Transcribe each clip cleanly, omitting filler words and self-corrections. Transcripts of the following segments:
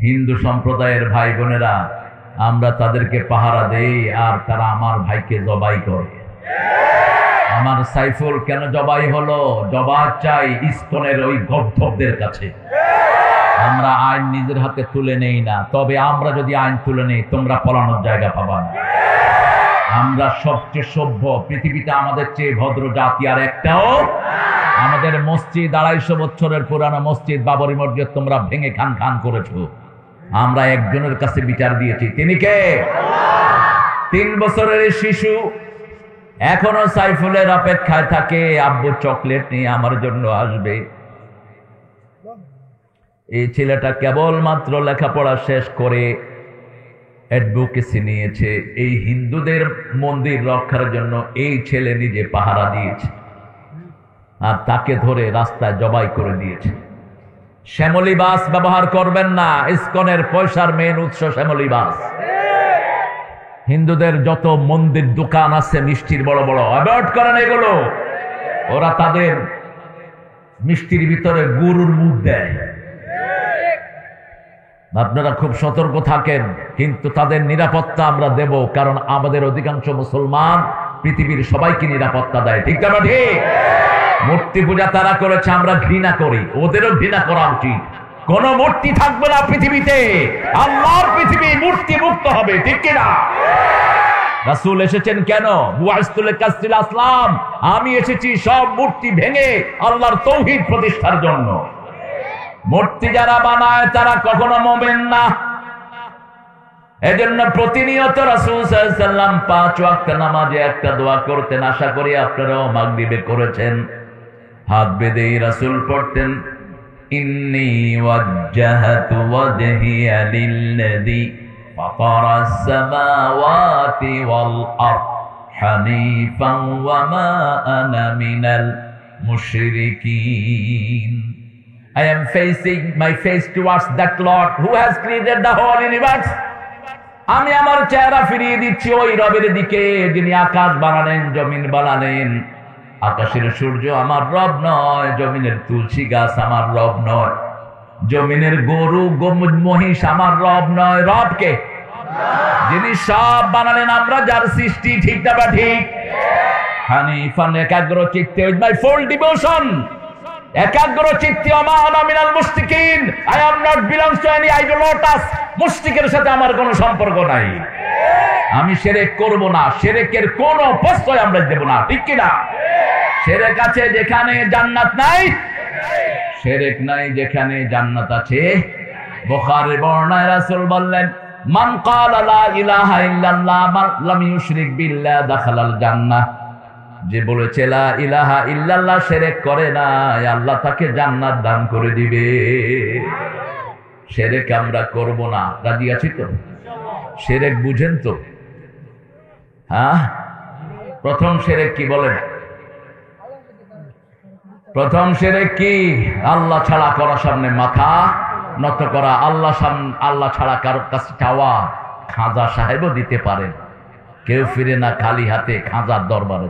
হিন্দু সম্প্রদায়ের ভাই বোনেরা, আমরা তাদেরকে পাহারা দেই আর তারা আমার ভাইকে জবাই করে। আমার সাইফুল কেন জবাই হলো? জবাব চাই ইসকনের ওই গর্ধবদের কাছে। আমরা আইন নিজের হাতে তুলে নেই না, তবে আমরা যদি আইন তুলে নেই তোমরা পলানোর জায়গা পাবা না। আমরা সবচেয়ে সভ্য, পৃথিবীতে আমাদের চেয়ে ভদ্র জাতি আর একটাও। আমাদের মসজিদ 250 বছরের পুরানো মসজিদ বাবরি মসজিদ তোমরা ভেঙে খান খান করেছো। আমরা একজনের কাছে বিচার দিয়েছি, তিনি কে? 3 বছরের শিশু এখনো সাইফুলের অপেক্ষায় থাকে, আব্বু চকলেট নিয়ে আমার জন্য আসবে। এই ছেলেটা কেবলমাত্র লেখাপড়া শেষ করে অ্যাডভোকেসি নিয়েছে। এই হিন্দুদের মন্দির রক্ষার জন্য এই ছেলে নিজে পাহারা দিয়েছে, আর তাকে ধরে রাস্তায় জবাই করে দিয়েছে। শ্যামলী বাস ব্যবহার করবেন না, ইসকনের পয়সার মেন উৎস শ্যামলী বাস। হিন্দুদের যত মন্দির দোকান আছে মিষ্টির বড় বড়, অ্যাভয়েড করেন এগুলো। ওরা তাদের মিষ্টির ভিতরে গরুর মুখ দেয়। আপনারা খুব সতর্ক থাকেন, কিন্তু তাদের নিরাপত্তা আমরা দেব, কারণ আমাদের অধিকাংশ মুসলমান পৃথিবীর সবাইকে নিরাপত্তা দেয়। ঠিক না ঠিক? মূর্তি পূজা তারা করেছে, আমরা ঘৃণা করি, ওদেরও ঘৃণা করা উচিত। কোন মূর্তি থাকবে না পৃথিবীতে, আল্লাহর পৃথিবী মূর্তি মুক্ত হবে। ঠিক কিনা? রাসূল এসেছেন কেন? আসলাম, আমি এসেছি সব মূর্তি ভেঙে আল্লাহর তাওহীদ প্রতিষ্ঠার জন্য। মূর্তি যারা বানায় তারা কখনো মুমিন না। এজন্য প্রতিনিয়ত রাসূল সাল্লাল্লাহু আলাইহি ওয়াসাল্লাম 5 ওয়াক্ত নামাজে একটা দোয়া করতেন, আশা করি আপনারাও মাগরিবে করেছেন। হাত বেঁধে রাসূল পড়তেন, ইন্নী ওয়াজ্জাহতু ওয়াজহিয়া লিল্লাযী ফাতারাস সামাওয়াতি ওয়াল আরদ হানিফান ওয়া মা আনা মিনাল মুশরিকিন। I am facing my face towards that Lord who has created the whole universe. আমি আমার চেহারা ফিরিয়ে দিচ্ছি ওই রবের দিকে যিনি আকাশ বানালেন, জমিন বানালেন। আকাশের সূর্য আমার রব নয়, জমিনের তুলসী গাছ আমার রব নয়, জমিনের গরু মহিষ আমার রব নয়। রব কে? যিনি সব বানালেন, আমরা যার সৃষ্টি। ঠিক না বা ঠিক? হানিফান, একাগ্র চিত্তে, উইথ মাই ফুল ডিভোশন, একাগ্র চিত্তে, আমা আনা মিনাল মুশরিকিন, I am not belongs to any idolaters. মুশরিকের সাথে আমার কোনো সম্পর্ক নাই। আমি শিরক করব না, শিরকের কোনো প্রশ্রয় আমরা দেব না। ঠিক কি না? শিরক আছে যেখানে জান্নাত নাই, শিরক নাই যেখানে জান্নাত আছে। বুখারী বর্ণনায় রাসূল বললেন, মান ক্বালা লা ইলাহা ইল্লাল্লাহ লাম ইউশরিক বিল্লাহ দাখালাল জান্নাহ। যে বলেছে লা ইলাহা ইল্লাল্লাহ, শিরক করে না, আল্লাহ তাকে জান্নাত দান করে দিবে। শিরক আমরা করব না, রাজি আছি তো? শিরক বুঝেন তো? হ্যাঁ, প্রথম শিরক কি বলেন? প্রথম শিরক কি? আল্লাহ ছাড়া করার সামনে মাথা নত করা। আল্লাহ ছাড়া কারোর কাছে চাওয়া। খাজা সাহেবও দিতে পারেন, কেউ ফিরে না খালি হাতে খাজার দরবারে।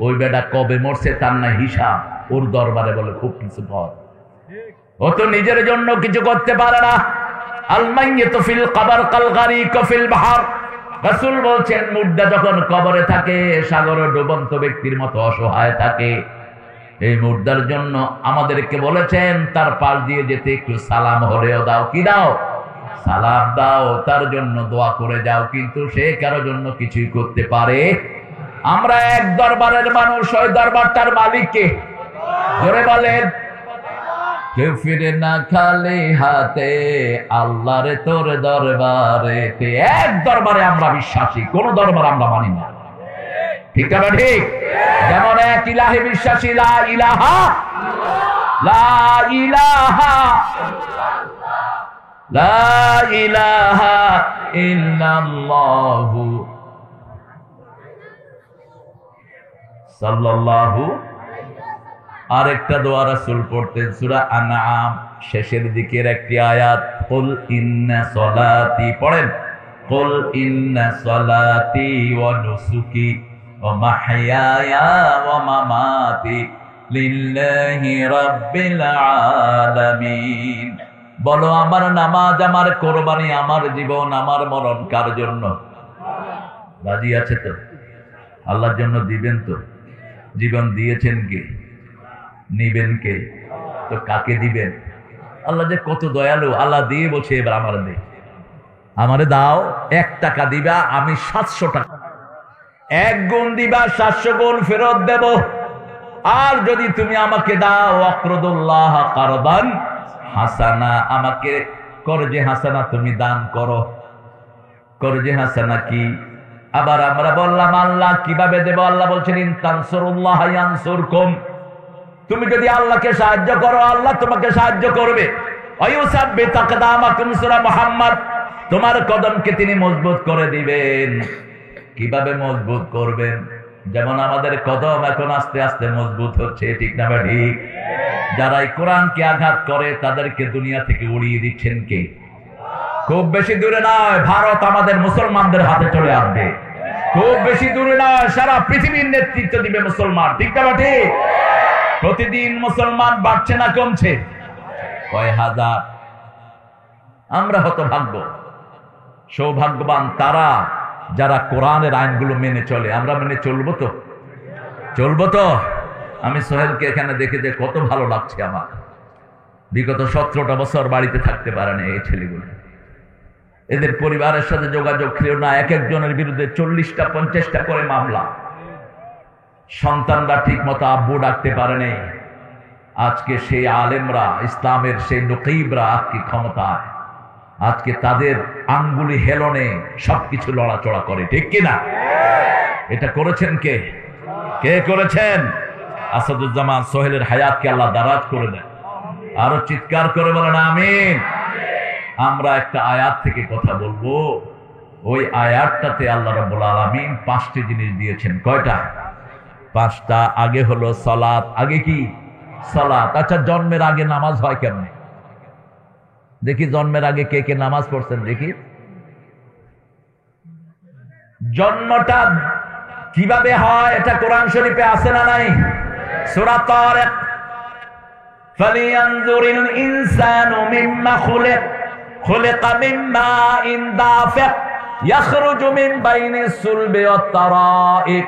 ওই বেটা কবে মরছে তার না হিসাব, ওর দরবারে বলে খুব কিছু পর। ও তো নিজের জন্য কিছু করতে পারে না। আল মাইয়িতু ফিল কবর কাল গারিক ফিল বাহর। রাসূল বলছেন, মুর্দা যখন কবরে থাকে সাগরে ডুবন্ত ব্যক্তির মতো অসহায় থাকে। এই মুর্দার জন্য আমাদেরকে বলেছেন তার পাশ দিয়ে যেতে একটু সালাম হলেও দাও। কি দাও? সালাম দাও, তার জন্য দোয়া করে যাও। কিন্তু সে কারো জন্য কিছুই করতে পারে। আমরা এক দরবারের মানুষ, ওই দরবারটার মালিক কে? জোরে বলেন। কেউ ফিরে না খালি হাতে, আল্লাহরে তোর দরবারে। এক দরবারে আমরা বিশ্বাসী, কোন দরবার আমরা মানি না। ঠিক না ঠিক? যেমন এক ইলাহে বিশ্বাসী, লা ইলাহা লা ইলাহা লা ইলাহা ইল্লাল্লাহু সাল্লাল্লাহু। আরেকটা দোয়া রাসূল পড়তেন সূরা আনআম শেষের দিকের একটি আয়াত, কুল ইন্না সলাতি, পড়েন, কুল ইন্না সলাতি ওয়া নুসুকি ওয়া মাহইয়ায়া ওয়া মামাতি লিল্লাহি রাব্বিল আলামিন বলো আমার নামাজ, আমার কোরবানি, আমার জীবন, আমার মরণ কার জন্য? রাজি আছে তো? আল্লাহর জন্য দিবেন তো? জীবন দিয়েছেন কে? নিবেন কে? তো কাকে দিবেন? আল্লাহ যে কত দয়ালু, আল্লাহ দিয়ে বলছে এবার আমার দে, আমারে দাও। 1 টাকা দিবা, আমি 700 টাকা, 1 গুণ দিবা, 700 গুণ ফেরত দেব। আর যদি তুমি আমাকে দাও আকরদুল্লাহ কারদান হাসানা, আমাকে করজে হাসানা তুমি দান করো। করজে হাসানা কি? আবার আমরা বললাম আল্লাহ কিভাবে দেব? আল্লাহ বলছেন ইন তানসুরুল্লাহ ইয়ানসুরকুম, তুমি যদি আল্লাহকে সাহায্য করো আল্লাহ তোমাকে সাহায্য করবে। ওয়ায়ুসাব্বিত আকদামাকুম, সূরা মুহাম্মদ, তোমার কদমকে তিনি মজবুত করে দিবেন। কিভাবে মজবুত করবেন? যেমন আমাদের কদম এখন আস্তে আস্তে মজবুত হচ্ছে, ঠিক না ঠিক? যারা এই কোরআনকে আঘাত করে তাদেরকে দুনিয়া থেকে উড়িয়ে দিচ্ছেন কে? খুব বেশি দূরে নয়, ভারত আমাদের মুসলমানদের হাতে চলে আসবে। খুব বেশি দূরে নয়, সারা পৃথিবীর নেতৃত্ব দিবে মুসলমান, ঠিক না ঠিক? প্রতিদিন মুসলমান বাড়ছে না কমছে? কয় হাজার। আমরা হতভাগ্য, সৌভাগ্যবান তারা যারা কোরআনের আইনগুলো মেনে চলে। আমরা মেনে চলবো তো? চলবো তো? আমি সোহেলকে এখানে দেখে যে কত ভালো লাগছে আমার। বিগত 17টা বছর বাড়িতে থাকতে পারে না এই ছেলেগুলো। এদের পরিবারের সাথে যোগাযোগ ছিল না। এক একজনের বিরুদ্ধে 40টা 50টা করে মামলা। সন্তানরা ঠিক মতো আব্বু ডাকতে পারে নাই। আজকে সেই আলেমরা, ইসলামের সেই নকিবরা আজকে ক্ষমতায়, আজকে তাদের আঙ্গুলি হেলনে সবকিছু লড়াচড়া করে, ঠিক কিনা? এটা করেছেন কে? কে করেছেন? আসাদুজ্জামান সোহেলের হায়াতকে আল্লাহ দারাজ করে দেন। আরো চিৎকার করে বলেন আমিন। আমরা একটা আয়াত থেকে কথা বলবো। ওই আয়াতটাতে আল্লাহ রাব্বুল আলামিন 5টি জিনিস দিয়েছেন। কয়টা? 5টা। আগে হলো সালাত। আগে কি? সালাত। আচ্ছা, জন্মের আগে নামাজ হয় কেমনে? দেখি জন্মের আগে কে কে নামাজ পড়ছেন দেখি। জন্মটা কিভাবে হয় এটা কোরআন শরীফে আছে না নাই? সূরা তারিক, ফালিয়ানজুরিল ইনসানু মিম্মা খুলিক, খুলিকা মিম্মা ইন দাফিক ইয়াখরুজু মিন বাইনিস সুলবি ওয়াত তারাইক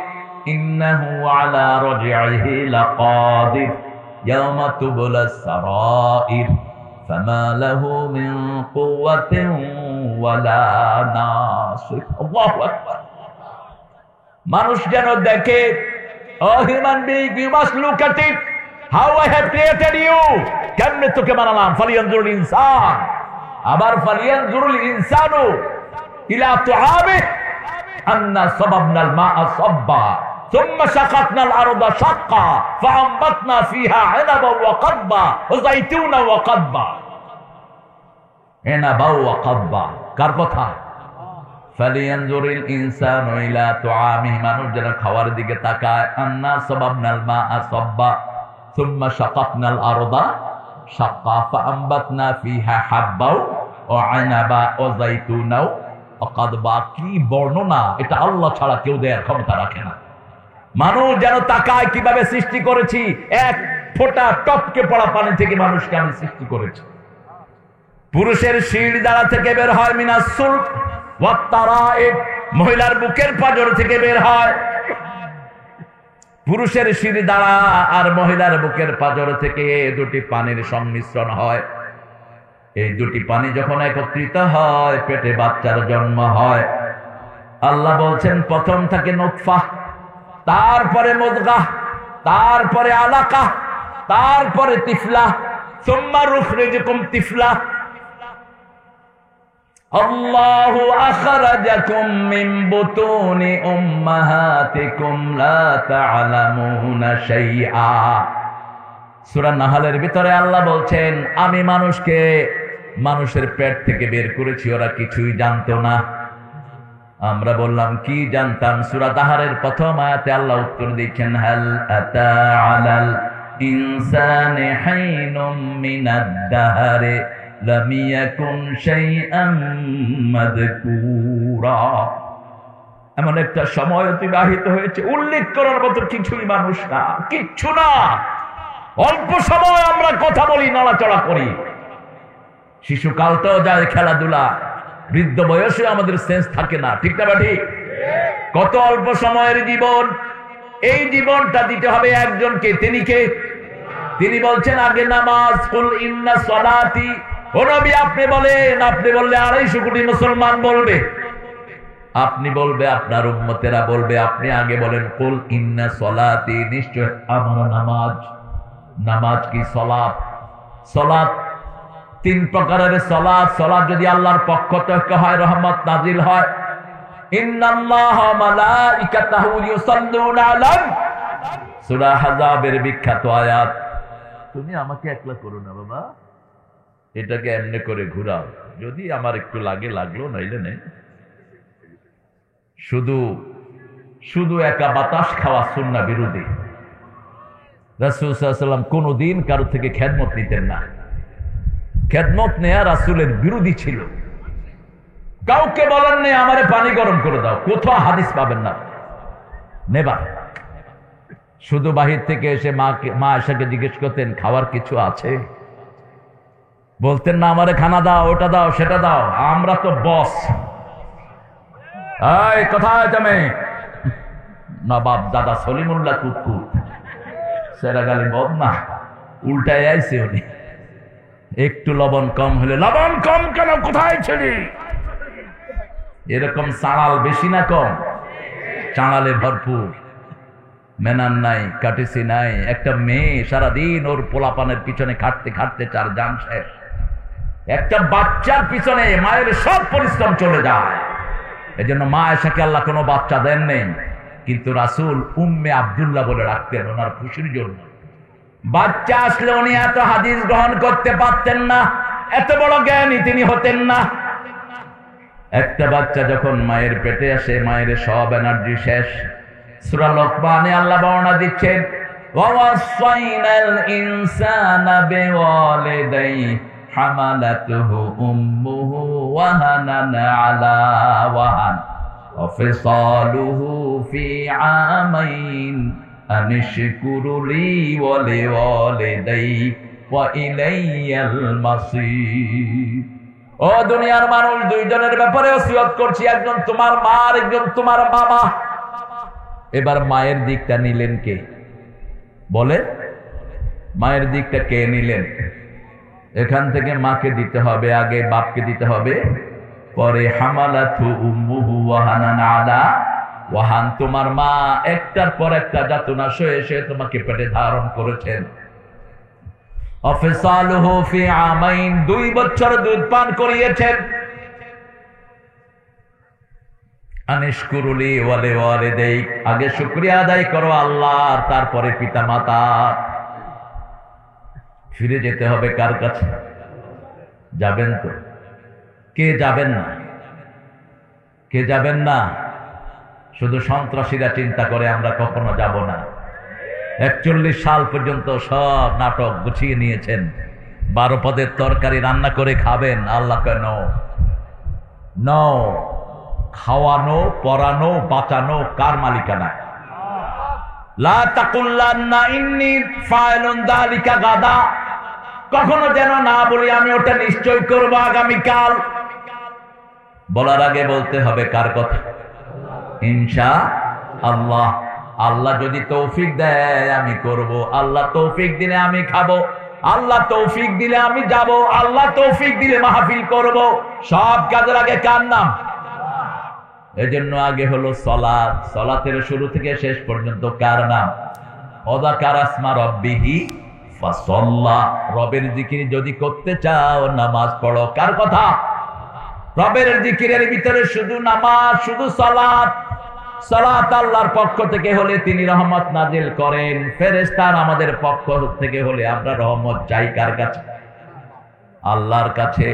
ইন্নাহু আলা রাজইহি লাকাদির ইয়াওমা তুবলাস সারাইর ফামা লাহু মিন কুওয়াতিন ওয়ালা নাসির। আল্লাহু আকবার। মানুষ যেন দেখে, oh human being, you must look at it, how I have created you, কেমনে তোকে বানালাম। ফালিয়ানজুরুল ইনসান, আবার ফালিয়ানজুরুল ইনসানু ইলা তুআমিহি আন্না সাবাবনাল মা'a সাব্বা ثم شققنا الأرض شقا فأنبتنا فيها عنبا وقضبا وزيتونا وقضبا। عنبا وقضبا কার কথা? ফালিয়ানজুরিল ইনসানু ইলা তুআমিহি, মানুষ যেন খাওয়ার দিকে তাকায়। আন্না সাবাবনাল মা'a সাব্বা সুম্মা শাকাকনাল আরদা শাক্কা ফাআনবাতনা ফিহা হাব্বা ওয়া আনাবা ওয়া যাইতুনা ওয়া কাদবা। কি বর্ণনা! এটা আল্লাহ ছাড়া কেউ দেয়ার ক্ষমতা রাখে না। মানুষ যেন তাকায় কিভাবে সৃষ্টি করেছি। এক ফোঁটা টপকে পড়া পানি থেকে মানুষকে আমি সৃষ্টি করেছি। পুরুষের শির দ্বারা থেকে বের হয় মিনাস সুলব ওয়াত তারাইব, মহিলার বুকের পাঁজর থেকে বের হয়। পুরুষের শির দ্বারা আর মহিলার বুকের পাঁজর থেকে দুটি পানির সংমিশ্রণ হয়। এই দুটি পানি যখন একত্রিত হয় পেটে বাচ্চার জন্ম হয়। আল্লাহ বলছেন প্রথম থাকে নুতফা, তারপরে মুদগা, তারপরে আলাকা, তারপরে তিফলা, সুম্মা নুখরিজুকুম তিফলা। আল্লাহু আখরাজাকুম মিন বুতুনি উম্মাহাতিকুম লা তা'লামুনা শাইআ। সূরা নাহলের ভিতরে আল্লাহ বলছেন আমি মানুষকে মানুষের পেট থেকে বের করেছি, ওরা কিছুই জানতো না। আমরা বললাম কি জানতাম? সূরা তাহারের প্রথম আয়াতে আল্লাহ উত্তর দিচ্ছেন হাল আতা আলাল ইনসানি হাইনুম মিনাদ দাহরি লাম ইয়াকুন শাইআম মাযকুরা। এমন একটা সময় অতিবাহিত হয়েছে উল্লেখ করার মতো কিছুই মানুষ না, কিচ্ছু না। অল্প সময় আমরা কথা বলি, নড়াচড়া করি। শিশুকালটাও যায় খেলাধুলা, বৃদ্ধ বয়সে আমাদের সেন্স থাকে না, ঠিক না ঠিক? কত অল্প সময়ের জীবন, এই জীবনটা দিতে হবে একজনকে। তিনি কে? তিনি বলছেন আগে নামাজ। কুল ইন্না সলাতি, ও নবী আপনি বলেন, আপনি বললে 250 কোটি মুসলমান বলবে, আপনি বলবে, আপনার উম্মতেরা বলবে, আপনি আগে বলেন কুল ইন্না সলাতি, নিশ্চয় আমার নামাজ। নামাজ কি? সলাত। সলাত 3 প্রকারের সলাত। সলাত যদি আল্লাহর পক্ষ থেকে হয়, রহমত নাজিল হয়। ইন্নাল্লাহা মালাইকাতাহু ইউসাল্লুনা আলান, সূরা আহজাবের বিখ্যাত আয়াত। তুমি আমাকে একলা করো না বাবা, এটাকে এমনি করে ঘুরাও, যদি আমার একটু লাগে লাগলো, নাইলে নেই। শুধু শুধু একা বাতাস খাওয়া সুন্নাহ বিরোধী। রাসূল সাল্লাল্লাহু আলাইহি ওয়াসাল্লাম কোনদিন কারো থেকে খেদমত নিতেন না। খেদমত নেয়া রাসূলের বিরোধী ছিল। কাউকে বলেন নেই আমারে পানি গরম করে দাও, কোথাও হাদিস পাবেন না, নেবার। শুধু বাহির থেকে এসে মা আয়েশাকে জিজ্ঞেস করতেন খাওয়ার কিছু আছে, বলতেন না আমারে খানা দাও, ওটা দাও, সেটা দাও, আমরা তো বস। এই কোথায় তুমি? নবাব দাদা সলিমুল্লাহ কুতকুত সেরাগালি বদ না, উল্টায় আইছে উনি। একটু লবণ কম হলে, লবণ কম কেন, কোথায় ছিলি? এরকম চাঁড়াল বেশি না কম? চাঁড়ালে ভরপুর। মেনান নাই, কাটিসি নাই। একটা মেয়ে সারাদিন ওর পোলাপানের পিছনে খাটতে খাটতে 4 জান শেষ। একটা বাচ্চার পিছনে মায়ের সব পরিশ্রম চলে যায়। এজন্য মা আয়েশাকে আল্লাহ কোনো বাচ্চা দেন নেই, কিন্তু রাসূল উম্মে আব্দুল্লাহ বলে রাখতেন ওনার খুশির জন্য। বাচ্চা আসলে উনি এত হাদিস গ্রহণ করতে পারতেন না, এত বড় জ্ঞানী তিনি হতেন না। একটা বাচ্চা যখন মায়ের পেটে আসে, মায়ের সব এনার্জি শেষ। সূরা লোকমানে আল্লাহ বর্ণনা দিচ্ছেন, ওয়াসাইনাল ইনসানা বিওয়ালিদাইহি হামালাতুহু উম্মুহু ওয়াহানান আলা ওয়াহান ওয়া ফিসালুহু ফি আমাইন আনিশকুরু লি ওয়া লিওয়ালিদাইহি ওয়া ইলাইয়াল মাসির। ও দুনিয়ার মানুষ, 2 জনের ব্যাপারে ওসিয়ত করছি, একজন তোমার মা আর একজন তোমার বাবা। এবার মায়ের দিকটা নিলেন কে? বলে মায়ের দিকটা কে নিলেন? এখান থেকে মাকে দিতে হবে আগে, বাপকে দিতে হবে পরে। হামালাতু উম্মুহু ওয়াহানান আলা ওয়াহান, তোমার মা একটার পর একটা যাতনা সয়ে সয়ে তোমাকে পেটে ধারণ করেছেন। অফিসালুহু ফি আমাইন, 2 বছর দুধ পান করিয়েছেন। আনিশকুরুলি ওয়া লিওয়ালিদাই, আগে শুকরিয়া আদায় করো আল্লাহর, তারপরে পিতা মাতা। ফিরে যেতে হবে কার কাছে? যাবেন তো? কে যাবেন না? কে যাবেন না? শুধু সন্ত্রাসীরা চিন্তা করে আমরা কখনো যাব না। 41 সাল পর্যন্ত সব নাটক গুছিয়ে নিয়েছেন, 12 পদের তরকারি রান্না করে খাবেন। আল্লাহ কেন? নো, খাওয়ানো, পরানো, বাঁচানো কার মালিকানা? লা তাকুল্লান্না ইন্নী ফাইলুন যালিকা গাদা, কখনো যেন না বলি আমি ওটা নিশ্চয় করব আগামীকাল। বলার আগে বলতে হবে কার কথা? ইনশাআল্লাহ। আল্লাহ যদি তৌফিক দেয় আমি করব, আল্লাহ তৌফিক দিলে আমি খাবো, আল্লাহ তৌফিক দিলে আমি যাব, আল্লাহ তৌফিক দিলে মাহফিল করব। সব কাজের আগে কার নাম? এজন্য আগে হলো সালাত। সালাতের শুরু থেকে শেষ পর্যন্ত কার নাম? ওয়াযাকারা ইসমা রাব্বিহি ফাসাল্লা। রবের জিকির যদি করতে চাও নামাজ পড়ো। কার কথা? রবের জিকিরের ভিতরে শুধু নামাজ, শুধু সালাত। সালাত আল্লাহর পক্ষ থেকে হলে তিনি রহমত নাজিল করেন, ফেরেশতার আমাদের পক্ষ থেকে হলে আমরা রহমত চাই কার কাছে? আল্লাহর কাছে।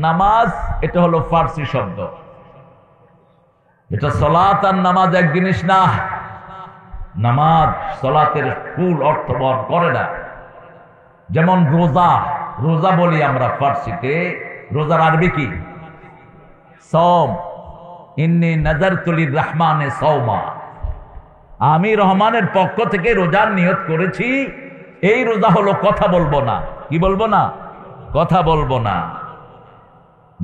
নামাজ এটা হলো ফার্সি শব্দ, এটা সালাত আর নামাজ এক জিনিস না। নামাজ সালাতের ফুল অর্থ বহন করে না। যেমন রোজা, রোজা বলি আমরা ফার্সিতে, রোজার আরবি কি? সওম। ইন্নী নাযারতু লির-রাহমানি সাওমা, আমি রহমানের পক্ষ থেকে রোজার নিয়ত করেছি। এই রোজা হলো কথা বলবো না। কি বলবো না? কথা বলবো না।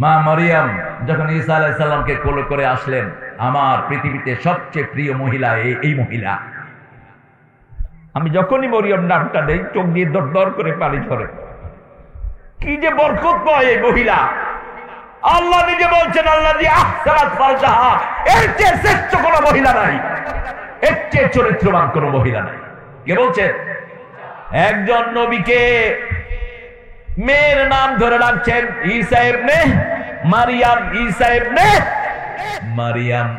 মা মরিয়ম যখন ঈসা আলাইহিস সালামকে কোলে করে আসলেন, আমার পৃথিবীতে সবচেয়ে প্রিয় মহিলা এই মহিলা। আমি যখনই মরিয়ম নামটা দেই চোখ দিয়ে দর দর করে পানি ঝরে। কি যে বরকতময় এই মহিলা! আল্লাহ নিজে বলছেন, আল্লাহ দিয়ে আহসানাত ফারজাহা, এর চেয়ে শ্রেষ্ঠ কোনো মহিলা নাই, এর চেয়ে চরিত্রবান কোনো মহিলা নাই। কে বলছে? একজন নবীকে মেয়ের নাম ধরে রাখছেন ঈসা ইবনে মারিয়াম। ঈসা ইবনে মারিয়াম,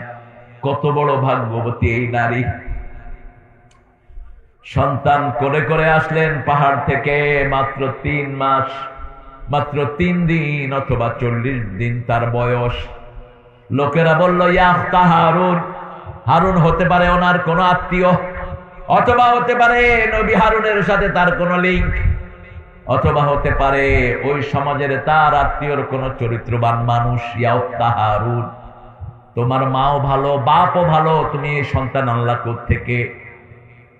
কত বড় ভাগ্যবতী এই নারী! সন্তান করে করে আসলেন পাহাড় থেকে, মাত্র 3 মাস, মাত্র 3 দিন অথবা 40 দিন তার বয়স। লোকেরা বলল, ইয়া আখতা হারুন, হারুন হতে পারে ওনার কোন আত্মীয়, অথবা হতে পারে নবী হারুনের সাথে তার কোন লিঙ্ক, অথবা হতে পারে ওই সমাজের তার আত্মীয়র কোন চরিত্রবান মানুষ। ইয়া আখতা হারুন, তোমার মাও ভালো, বাপও ভালো, তুমি এই সন্তান আল্লাহ কোত্থেকে?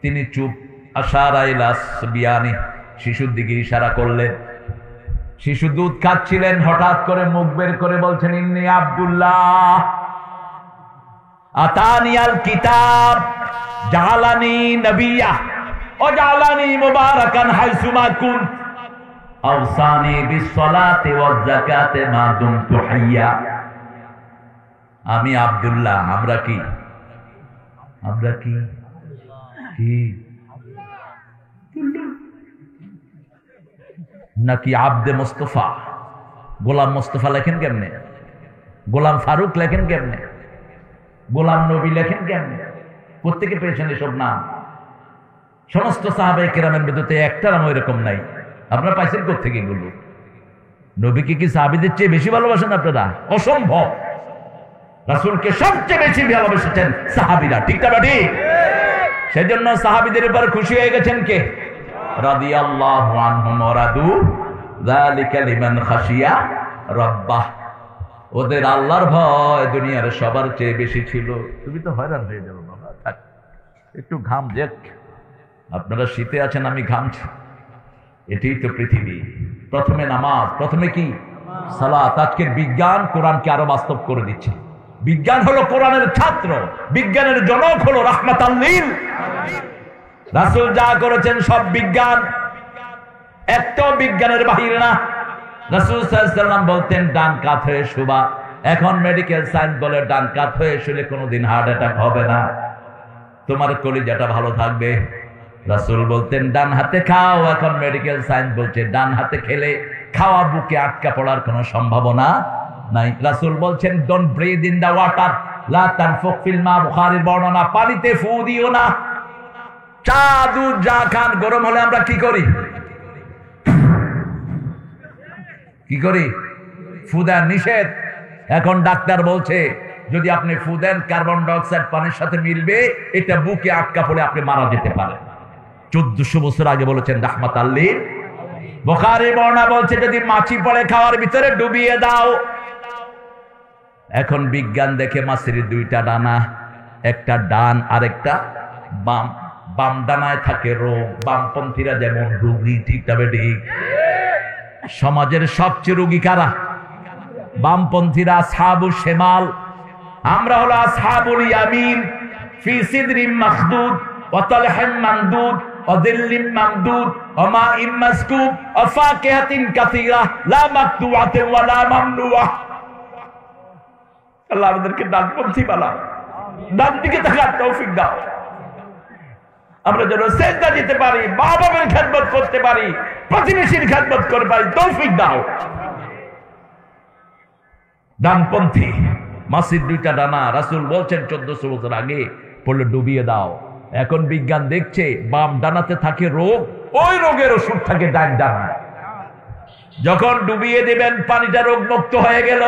তিনি চুপ। আশারা ইলাস বিয়ানি, শিশুর দিকে ইশারা করলেন। শিশু দুধ খাচ্ছিলেন, হঠাৎ করে মুখ বের করে বলছেন, ইন্নী আব্দুল্লাহ আতানিয়াল কিতাব জালানি নবিয়্যা ওয়া জালানি মুবারাকান হাইসুমা কুনত আওসানি বিসসালাতি ওয়াজ যাকাতি মা দুমতু হাইয়া। আমি আব্দুল্লাহ। আমরা কি? আমরা কি? নাকি আব্দে মোস্তফা? গোলাম মোস্তফা লেখেন কেমনে? গোলাম ফারুক লেখেন কেমনে? গোলাম নবী লেখেন কেমনে? প্রত্যেকে পেয়েছেন এসব নাম। সমস্ত সাহাবায়ে কেরামের মধ্যে একটা নাম এরকম নাই। আপনারা পাইছেন কোত্থেকে এগুলো? নবীকে কি সাহাবীদের চেয়ে বেশি ভালোবাসেন আপনারা? অসম্ভব। রাসূলকে সবচেয়ে বেশি ভালোবেসেছেন সাহাবীরা, ঠিক না ঠিক? সেজন্য সাহাবীদের উপর খুশি হয়ে গেছেন কে? রাদিয়াল্লাহু আনহুম ওয়া রাদু যালিকা লিমান খাশিয়া রাব্বাহ। ওদের আল্লাহর ভয় দুনিয়ার সবার চেয়ে বেশি ছিল। তুমি তো হয়রান হয়ে যাবে বাবা, থাক একটু ঘাম দেখ। আপনারা শীতে আছেন, আমি ঘামছি। এটাই তো পৃথিবী। প্রথমে নামাজ, প্রথমে কি? সালাত। আজকের বিজ্ঞান কোরআনকে আরো বাস্তব করে দিচ্ছে। বিজ্ঞান হলো কোরআনের ছাত্র, বিজ্ঞানের জনক হলো রাহমাতাল লিল। রাসূল যা করেছেন সব বিজ্ঞান, একটাও বিজ্ঞানের বাহিরে না। রাসূল সাল্লাল্লাহু আলাইহি ওয়াসাল্লাম বলতেন ডান কাত হয়ে শুবা। এখন মেডিকেল সায়েন্স বলে ডান কাত হয়ে শুলে কোনোদিন হার্ট অ্যাটাক হবে না, তোমার কলিজাটা ভালো থাকবে। রাসূল বলতেন ডান হাতে খাও। এখন মেডিকেল সায়েন্স বলছে ডান হাতে খেলে খাওয়া বুকে আটকা পড়ার কোনো সম্ভাবনা নাই। রাসূল বলছেন don't breathe in the water লা তানফুখ ফিল মা। বুখারীর বর্ণনা, পানিতে ফু দিও না। চা দুধ যা খান, গরম হলে আমরা কি করি? কি করি? ফু দেন, নিষেধ। এখন ডাক্তার বলছে যদি আপনি ফু দেন কার্বন ডাই অক্সাইড পানির সাথে মিলবে, এটা বুকে আটকা পড়ে আপনি মারা যেতে পারেন। 1400 বছর আগে বলেছেন রাহমাতাল লিল। বুখারীর বর্ণনা বলছে যদি মাছি পড়ে খাওয়ার ভিতরে ডুবিয়ে দাও। এখন বিজ্ঞান দেখে মাছের 2টা ডানা, একটা ডান আর একটা বাম। বাম ডানায় থাকে রোগ। বামপন্থীরা যেমন রোগী, ঠিক তবে ঠিক। সমাজের সবচেয়ে রোগী কারা? বামপন্থীরা, আসহাবুশ শিমাল। আমরা হলো আসহাবুল ইয়ামিন। ফি সিদরিম মাখদুদ ওয়া তালহিম মামদুদ ওয়া দিল্লিম মামদুদ ওয়া মাইম মাসকুব ওয়া ফাকিহাতিন কাসীরা লা মাকতুআতিন ওয়া লা মামনুআহ। আল্লাহ আমাদেরকে ডানপন্থী বানাও, ডান দিকে থাকার তৌফিক দাও। আমরা যেন সিজদা দিতে পারি, মা বাবার খেদমত করতে পারি, প্রতিবেশীর খেদমত করতে পারি, তৌফিক দাও। ডানপন্থী, মাছের 2টা ডানা। রাসূল বলছেন 1400 বছর আগে পড়লে ডুবিয়ে দাও। এখন বিজ্ঞান দেখছে বাম ডানাতে থাকে রোগ, ওই রোগের ওষুধ থাকে ডান ডানায়। যখন ডুবিয়ে দেবেন পানিটা রোগ মুক্ত হয়ে গেল।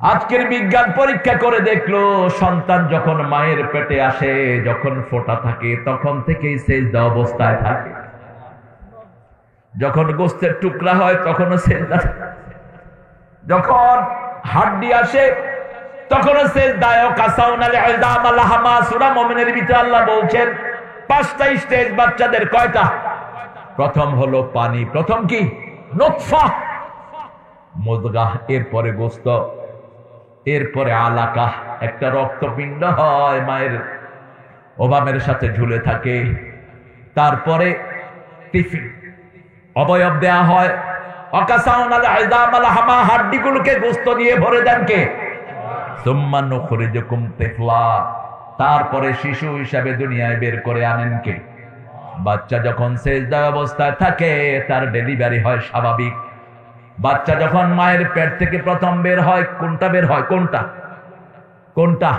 আজকের বিজ্ঞান পরীক্ষা করে দেখলো সন্তান যখন মায়ের পেটে আসে, যখন ফোঁটা থাকে তখন থেকেই সেজদা অবস্থায় থাকে। যখন গোস্তের টুকরা হয় তখনও সেজদা, যখন হাড্ডি আসে তখনও সেজদায়। কাসাউনাল ইলদাম লাহমা। সূরা মুমিনের ভিতরে আল্লাহ বলছেন 5টা স্টেজ বাচ্চাদের। কয়টা? প্রথম হলো পানি। প্রথম কি? নুতফা। মুদগাহ, এরপরে গোস্ত, এরপরে আলাকা, একটা রক্তপিণ্ড হয়, মায়ের ওবামের সাথে ঝুলে থাকে। তারপরে টিফিন অবয়ব দেয়া হয়, হাড্ডিগুলোকে গোস্ত দিয়ে ভরে দেন কে? সুম্মা নুখরিজুকুম তিফলা, তারপরে শিশু হিসাবে দুনিয়ায় বের করে আনেন কে? বাচ্চা যখন সেজদা অবস্থায় থাকে তার ডেলিভারি হয় স্বাভাবিক। বাচ্চা যখন মায়ের পেট থেকে প্রথম বের হয়, কোনটা বের হয়? কোনটা কোনটা?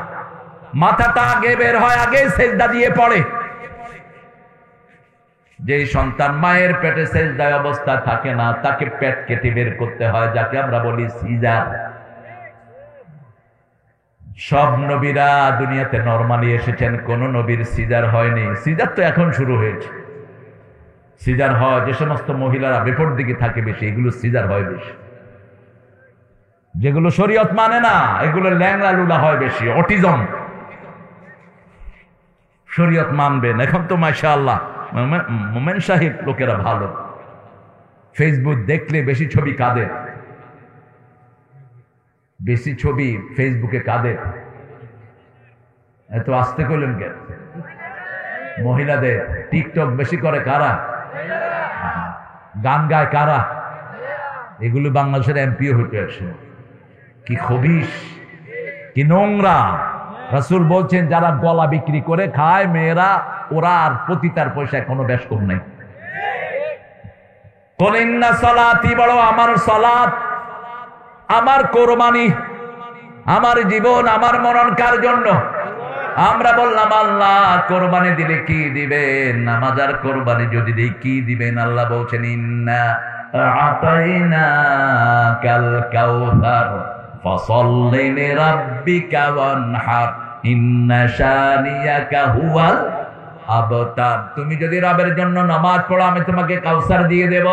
মাথাটা আগে বের হয়, আগে সেজদা দিয়ে পড়ে। যে সন্তান মায়ের পেটে সেজদায় অবস্থায় থাকে না তাকে পেট কেটে বের করতে হয়, যাকে আমরা বলি সিজার। সব নবীরা দুনিয়াতে নরমালি এসেছেন, কোন নবীর সিজার হয়নি। সিজার তো এখন শুরু হয়েছে। সিজার হয় যে সমস্ত মহিলারা বিপরীত দিকে থাকে বেশি, এগুলো সিজার হয় বেশি। যেগুলো শরীয়ত মানে না এগুলো ল্যাংড়া লুলা হয় বেশি, অটিজম। শরীয়ত মানবেন। এখন তো মাশাআল্লাহ মোমেন সাহেব লোকেরা ভালো, ফেসবুক দেখলে বেশি ছবি কাঁদে, বেশি ছবি ফেসবুকে কাঁদে। এত আসতে করলেন কেন? মহিলাদের টিকটক বেশি করে কারা? গান গায় কারা? এগুলো বাংলাদেশের এমপিও হইতে আসে। কি খবিশ, কি নোংরা! রাসূল বলছেন যারা গলা বিক্রি করে খায় মেয়েরা, ওরা আর পতিতার পয়সায় কোনো বেশ কম নাই। কলিন্না সালাতি, বড় আমার সালাত, আমার কোরবানি, আমার জীবন, আমার মরণ কার জন্য? আমরা বললাম আল্লাহ কোরবানি দিলে কি দিবেন? নামাজ আর কোরবানি যদি দিই কি দিবেন? আল্লাহ বলছেন ইন্না আতাইনাকাল কাউসার ফাসাল্লি লিরাব্বিকা ওয়ানহার ইন্না শানিয়াকা হুয়াল আবতার। তুমি যদি রবের জন্য নামাজ পড়ো আমি তোমাকে কাউসার দিয়ে দেব।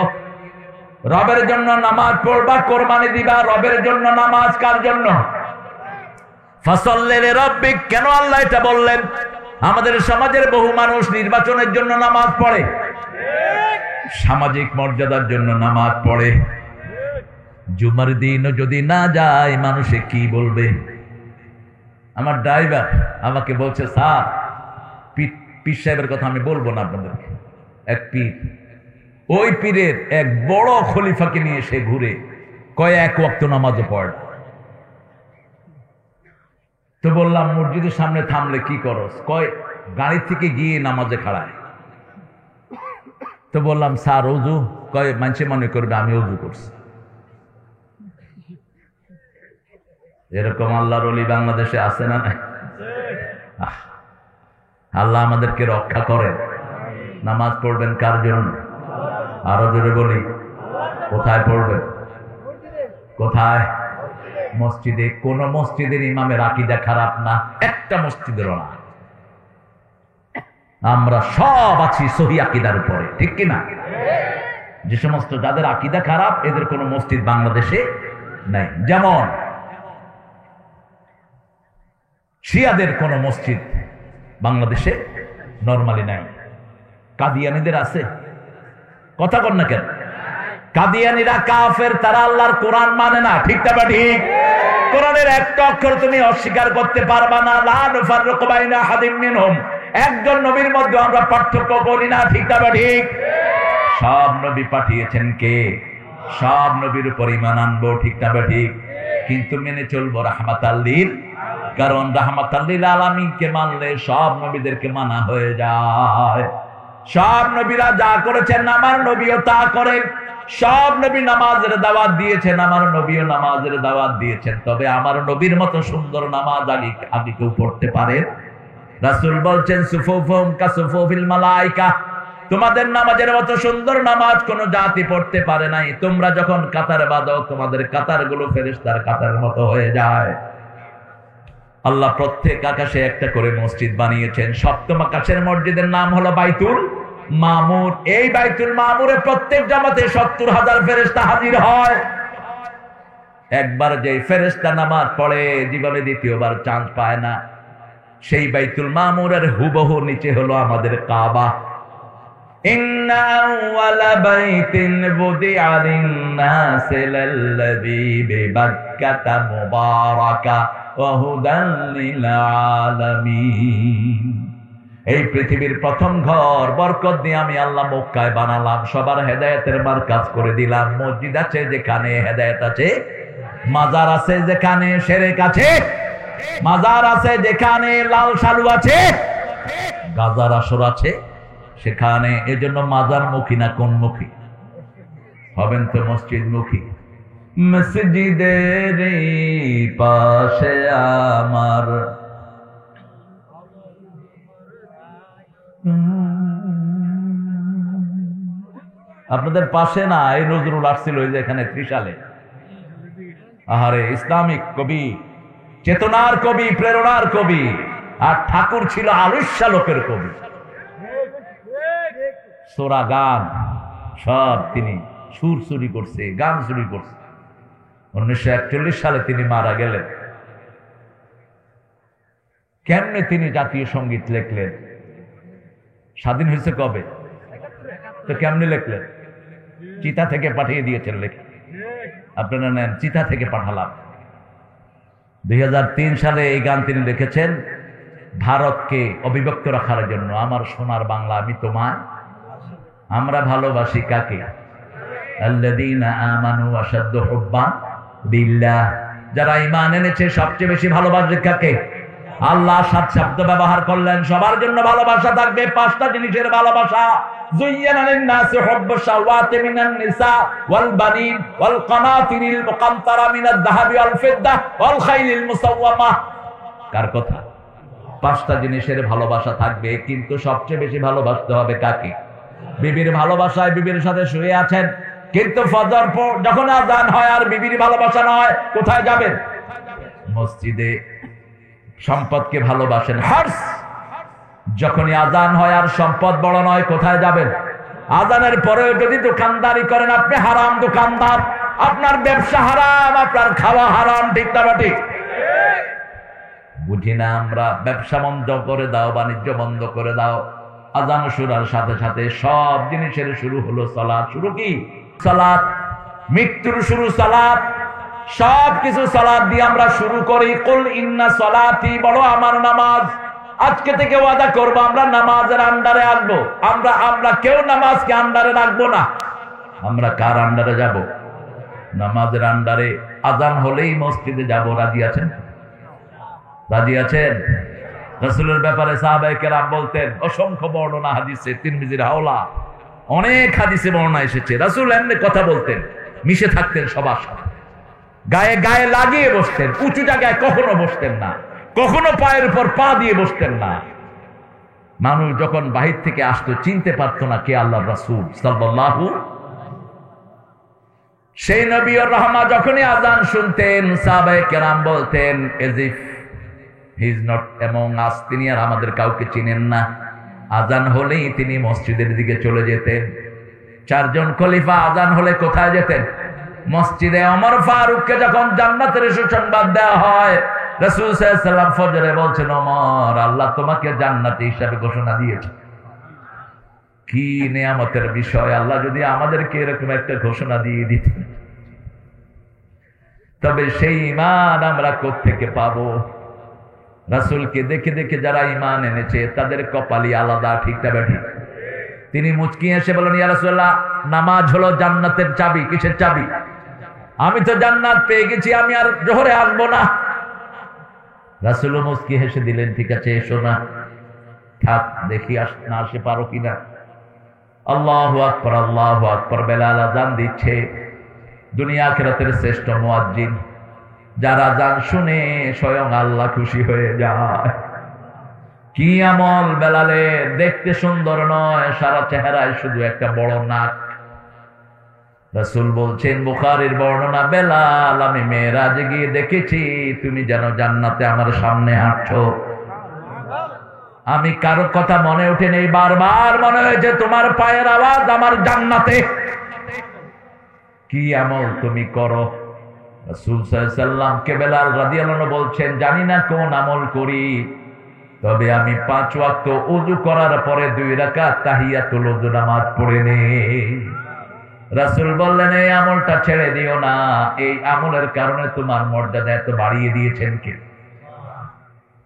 রবের জন্য নামাজ পড়বা, কোরবানি দিবা। রবের জন্য নামাজ কার জন্য? ফাসাল্লি লিরাব্বিক। কেন আল্লাহ এটা বললেন? আমাদের সমাজের বহু মানুষ নির্বাচনের জন্য নামাজ পড়ে, সামাজিক মর্যাদার জন্য নামাজ পড়ে। জুমার দিন যদি না যায় মানুষে কি বলবে? আমার ড্রাইভার আমাকে বলছে স্যার, পীর সাহেবের কথা আমি বলবো না আপনাদেরকে, এক পীর, ওই পীরের এক বড় খলিফাকে নিয়ে সে ঘুরে, কয় এক ওয়াক্ত নামাজও পড়ে। তো বললাম মসজিদের সামনে থামলে কি করস? কয় গাড়ি থেকে গিয়ে নামাজে খাড়ায়। তো বললাম স্যার ওযু? কয় মানুষে মনে করবে আমি ওযু করছি। এরকম আল্লাহর ওলি বাংলাদেশে আছে না নাই? আল্লাহ আমাদেরকে রক্ষা করেন। নামাজ পড়বেন কার জন্য? আরো জোরে বলি, কোথায় পড়বেন? কোথায়? মসজিদে। কোন মসজিদের ইমামের আকীদা খারাপ না, একটা মসজিদেরও না। আমরা সব আছি সহি আকীদার উপরে, ঠিক কিনা? যে সমস্ত যাদের আকীদা খারাপ এদের কোন মসজিদ বাংলাদেশে নাই। যেমন শিয়াদের কোন মসজিদ বাংলাদেশে নরমালি নাই। কাদিয়ানীদের আছে, কথা কর না কেন? কাদিয়ানীরা কাফের, তারা আল্লাহর কোরআন মানে না, ঠিক না? ঠিক। কোরআনের একটা অক্ষর তুমি অস্বীকার করতে পারবা না। লা নুফাররিকু বাইনা আহাদিম মিনহুম, একজন নবীর মধ্যে আমরা পার্থক্য করি না, ঠিক না? ঠিক। সব নবী পাঠিয়েছেন কে? সব নবীর উপর ঈমান আনবো, ঠিক না? ঠিক। কিন্তু মেনে চলবো রাহমাতাল লিল, কারণ রাহমাতাল লিল আলামিনকে মানলে সব নবীদেরকে মানা হয়ে যায়। সব নবীরা যা করেছেন আমার নবীও তা করেন। সব নবী নামাজের দাওয়াত দিয়েছেন, আমার নবীও নামাজের দাওয়াত দিয়েছেন। তবে আমার নবীর মতো সুন্দর নামাজ আগে কেউ পড়তে পারেন? রাসূল বলছেন সুফুফুহুম কাসুফুফিল মালায়েকা, তোমাদের নামাজের মতো সুন্দর নামাজ কোন জাতি পড়তে পারে নাই। তোমরা যখন কাতার বাঁধো তোমাদের কাতারগুলো ফেরেশতার কাতারের মতো হয়ে যায়। আল্লাহ প্রত্যেক আকাশে একটা করে মসজিদ বানিয়েছেন। সপ্তম আকাশের মসজিদের নাম হলো বাইতুল মামুর। এই বাইতুল মামুরে প্রত্যেক জামাতে ৭০,০০০ ফেরেশতা হাজির হয়। একবার যে ফেরেশতা নামাজ পড়ে জীবনে দ্বিতীয়বার চান্স পায় না। সেই বাইতুল মামুরের হুবহু নিচে হলো আমাদের কাবা। ইন্না আউওয়ালা বাইতিন বুদিআ লিন-নাসি লাল্লাযী বিবাক্কাতা মুবারাকা ওয়া হুদাল লিল আলামিন। এই পৃথিবীর প্রথম ঘর বরকত দিয়ে আমি আল্লাহ মক্কায় বানালাম, সবার হেদায়েতের মারকাজ করে দিলাম। মসজিদ আছে যেখানে হেদায়েত আছে, মাজার আছে যেখানে শিরক আছে, মাজার আছে যেখানে লাল সালু আছে, গাজার আসর আছে সেখানে। এজন্য মাজার মুখী না কোন মুখী হবেন? তো মসজিদ মুখী। মসজিদের পাশে আমার আপনাদের পাশে না, এই নজরুল আসছিল ওই যে এখানে ত্রিশালে। আহারে, ইসলামিক কবি, চেতনার কবি, প্রেরণার কবি। আর ঠাকুর ছিল আলস্যালোকের কবি। সোরা গান সব তিনি সুর চুরি করছে, গান চুরি করছে। 1941 সালে তিনি মারা গেলেন। কেমনে তিনি জাতীয় সঙ্গীত লিখলেন? স্বাধীন হয়েছে কবে? তো কেমনে লিখলেন? চিতা থেকে পাঠিয়ে দিয়েছেন লেখে। আপনারা নেন, চিতা থেকে পাঠালাম। 2003 সালে এই গান তিনি লিখেছেন ভারতকে অবিভক্ত রাখার জন্য। আমার সোনার বাংলা আমি তোমায়, আমরা ভালোবাসি কাকে? আল্লাযীনা আমানু আশাদ্দু হুব্বান বিল্লাহ। যারা ঈমান এনেছে সবচেয়ে বেশি ভালোবাসে কাকে? আল্লাহ। 7 শব্দ ব্যবহার করলেন, সবার জন্য ভালোবাসা থাকবে। 5টা জিনিসের ভালোবাসা। যুয়্যানা লিন-নাসি হুব্বুশ শাহওয়াতি মিনান নিসা ওয়াল বানিন ওয়াল কানাতিরিল মুকান্তারা মিনাদ যাহাবি ওয়াল ফিদ্দা ওয়াল খাইলিল মুসাওয়ামা। কার কথা? 5টা জিনিসের ভালোবাসা থাকবে, কিন্তু সবচেয়ে বেশি ভালোবাসতে হবে কাকে? বিবির ভালোবাসায় বিবির সাথে শুয়ে আছেন, কিন্তু ফজর পর যখন আযান হয় আর বিবির ভালোবাসা নয়, কোথায় যাবেন? মসজিদে। সম্পদকে ভালোবাসেন, হর্ষ। যখনই আযান হয় আর সম্পদ বড় নয়, কোথায় যাবেন? আযানের পরেও যদি দোকানদারি করেন, আপনি হারাম দোকানদার, আপনার ব্যবসা হারাম, আপনার খাওয়া হারাম। ঠিক না ঠিক? বুঝি না আমরা। ব্যবসা বন্ধ করে দাও, বাণিজ্য বন্ধ করে দাও। আযান শুরুর সাথে সাথে সব জিনিসের শুরু হলো সালাত। শুরু কি? সালাত। মৃত্যুর শুরু সালাত। সব কিছু সালাত দিয়ে আমরা শুরু করি। কুল ইন্না সালাতি, বলো আমার নামাজ। আজকে থেকে ওয়াদা করবো আমরা নামাজের আন্ডারে আসবো। আমরা কেউ নামাজকে আন্ডারে রাখবো না। আমরা কার আন্ডারে যাব? নামাজের আন্ডারে। আযান হলেই মসজিদে যাব। রাজি আছেন? রাজি আছেন? রাসূলের ব্যাপারে সাহাবায়ে কেরাম বলতেন, অসংখ্য বর্ণনা হাদিসে, তিরমিজির হাওলা, অনেক হাদিসে বর্ণনা এসেছে। রাসূল এমনি কথা বলতেন, মিশে থাকতেন সবার সাথে, গায়ে গায়ে লাগিয়ে বসতেন। উঁচু জায়গায় কখনো বসতেন না, কখনো পায়ের উপর পা দিয়ে বসতেন না। মানুষ যখন বাহির থেকে আসতো চিনতে পারতো না কে আল্লাহর রাসূল সাল্লাল্লাহু। সেই নবী ওর রহমা যখনই আযান শুনতেন, সাহাবায়ে কেরাম বলতেন, as if he is not among us, তিনি আর আমাদের কাউকে চিনেন না। আযান হলেই তিনি মসজিদের দিকে চলে যেতেন। 4 জন খলিফা আযান হলে কোথায় যেতেন? মসজিদে। ওমর ফারুককে যখন জান্নাতের সুসংবাদ দেওয়া হয়, রাসূল সাল্লাল্লাহু আলাইহি ওয়াসাল্লাম ফজরে বলছেন, ওমর, আল্লাহ তোমাকে জান্নাতি হিসাবে ঘোষণা দিয়েছে। কি নিয়ামতের বিষয়! আল্লাহ যদি আমাদেরকে এরকম একটা ঘোষণা দিয়ে দিতেন, তবে সেই ঈমান আমরা কোত্থেকে পাবো? রাসূলকে দেখে দেখে যারা ঈমান এনেছে তাদের কপালই আলাদা। ঠিক না ঠিক? তিনি মুচকি এসে বলেন, ইয়া রাসূলুল্লাহ, নামাজ হলো জান্নাতের চাবি। কিসের চাবি? আমি তো জান্নাত পেয়ে গেছি, আমি আর জোহরে আসবো না। রাসূল মুচকি হেসে দিলেন, ঠিক আছে, এসো না, থাক, দেখি না আসে পারো কিনা। আল্লাহু আকবার, আল্লাহু আকবার। বেলাল আযান দিচ্ছে। দুনিয়া আখিরাতের শ্রেষ্ঠ মুয়াজ্জিন। যারা আযান শুনে স্বয়ং আল্লাহ খুশি হয়ে যায়। কি আমল বেলালের! দেখতে সুন্দর নয়, সারা চেহারায় শুধু একটা বড় নাক। রাসূল বলছেন, বুখারীর বর্ণনা, বেলাল, আমি মেরাজে গিয়ে দেখেছি তুমি যেন জান্নাতে আমার সামনে হাঁটছো। আমি কারো কথা মনে ওঠে নেই, বারবার মনে হয়েছে তোমার পায়ের আওয়াজ আমার জান্নাতে। কি আমল তুমি করো? রাসূল সাল্লাল্লাহু আলাইহি ওয়াসাল্লামকে বেলাল রাদিয়াল্লাহু আনহু বলছেন, জানি না কোন আমল করি, তবে আমি 5 ওয়াক্ত ওযু করার পরে 2 রাকাত তাহিয়াতুল ওযু নামাজ পড়ে নেই। রাসূল বললেন, এই আমলটা ছেড়ে দিও না, এই আমলের কারণে তোমার মর্যাদা এত বাড়িয়ে দিয়েছেন কে?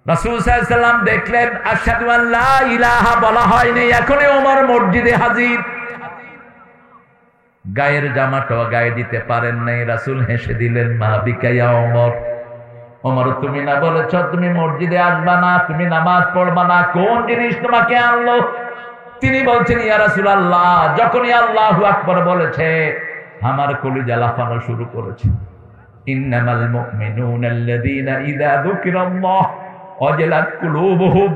রাসূল সাল্লাল্লাহু আলাইহি ওয়াসাল্লাম দেখলেন আশহাদু আল্লা ইলাহা বলা হয়নি, এখনই ওমর মসজিদে হাজির। গায়ের জামাটা গায়ে দিতে পারেন নাই, রাসূল হেসে দিলেন, মা বিকা ইয়া ওমর, ওমর তুমি না বলেছ তুমি মসজিদে আসবা না, তুমি নামাজ পড়বা না, কোন জিনিস তোমাকে আনলো? তিনি বলছেন, ইয়া রাসূলুল্লাহ, যখনই আল্লাহু আকবার বলেছে আমার কলিজা লাফানো শুরু করেছে। ইন্নামাল মুমিনুনা আল্লাযীনা ইযা যুকিরাল্লাহ ওয়াজিলাত কুলুবুহুম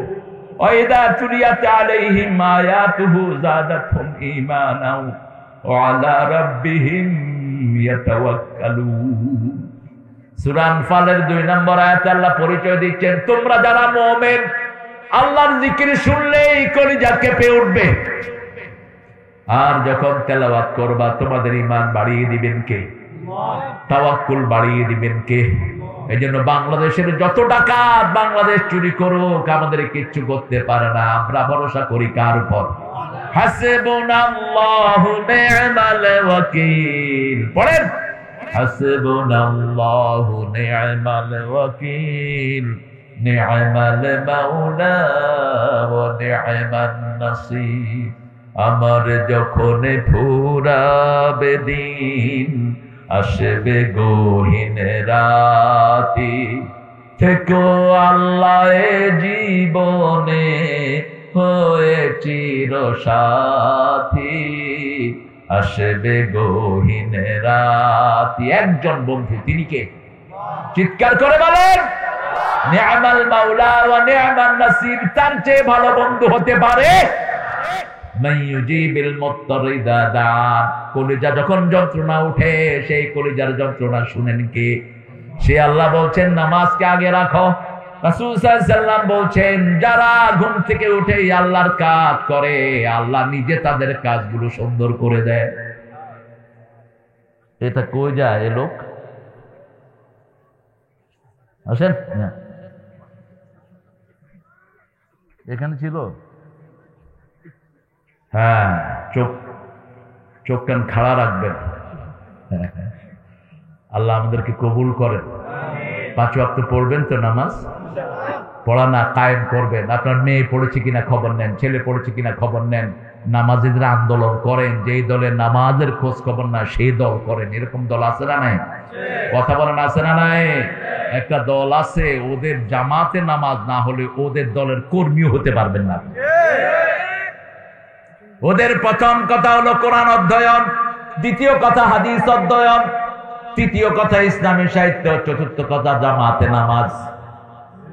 ওয়া ইযা তুলিয়াত আলাইহিম আয়াতুহু যাদাতহুম ঈমানাও ওয়া আলা রাব্বিহিম ইয়াতাওয়াক্কালুন। সূরা আনফালের 2 নম্বর আয়াতে আল্লাহ পরিচয় দিচ্ছেন, তোমরা যারা মুমিন আল্লাহর জিকির শুনলেই কলিজা কেঁপে উঠবে, আর যখন তেলাওয়াত করবা তোমাদের ঈমান বাড়িয়ে দিবেন কে? তাওয়াক্কুল বাড়িয়ে দিবেন কে? এইজন্য বাংলাদেশের যত টাকা বাংলাদেশ চুরি করুক আমাদের কিচ্ছু করতে পারে না, আমরা ভরসা করি কার উপর? হাসবুনাল্লাহু নি'মাল ওয়াকিল। পড়েন, হাসবুনাল্লাহু নি'মাল ওয়াকিল, নি'মাল মাওলা ওয়া নি'মান নাসির। আমার যখন ফুরাবে দিন, আসবে গহীন রাতি, থেকো আল্লাহ জীবনে হয়ে চির সাথী, আসবে গহীন রাতি। একজন বন্ধু, তিনি কে? চিৎকার করে বলেন, নি'মাল মাওলা ওয়া নি'মান নাসির। তার চেয়ে ভালো বন্ধু হতে পারে? মাইয়ুজিবিল মুত্তারিদা দান। কলিজা যখন যন্ত্রণা উঠে, সেই কলিজার যন্ত্রণা শুনেন কে? সে আল্লাহ বলছেন, নামাজকে আগে রাখো। রাসূল সাল্লাল্লাহু আলাইহি ওয়াসাল্লাম বলছেন, যারা ঘুম থেকে উঠে আল্লাহর কাজ করে, আল্লাহ নিজে তাদের কাজগুলো সুন্দর করে দেয়। এটা কই যায় এ লোক? আসেন, এখানে ছিল। হ্যাঁ, চোখ কান খাড়া রাখবেন। আল্লাহ আমাদেরকে কবুল করেন। 5 ওয়াক্ত পড়বেন তো নামাজ? পড়া না কায়েম করবেন। আপনার মেয়ে পড়েছে কিনা খবর নেন, ছেলে পড়েছে কিনা খবর নেন। নামাজিদের আন্দোলন করেন, যেই দলে নামাজের খোঁজ খবর না সেই দল করেন। এরকম দল আছে না নাই? কথা বলেন, আছে না নাই? একটা দল আছে, ওদের জামাতে নামাজ না হলে ওদের দলের কর্মীও হতে পারবেন না। ওদের প্রথম কথা হলো কোরআন অধ্যয়ন, দ্বিতীয় কথা হাদিস অধ্যয়ন, তৃতীয় কথা ইসলামী সাহিত্য, চতুর্থ কথা জামাতে নামাজ।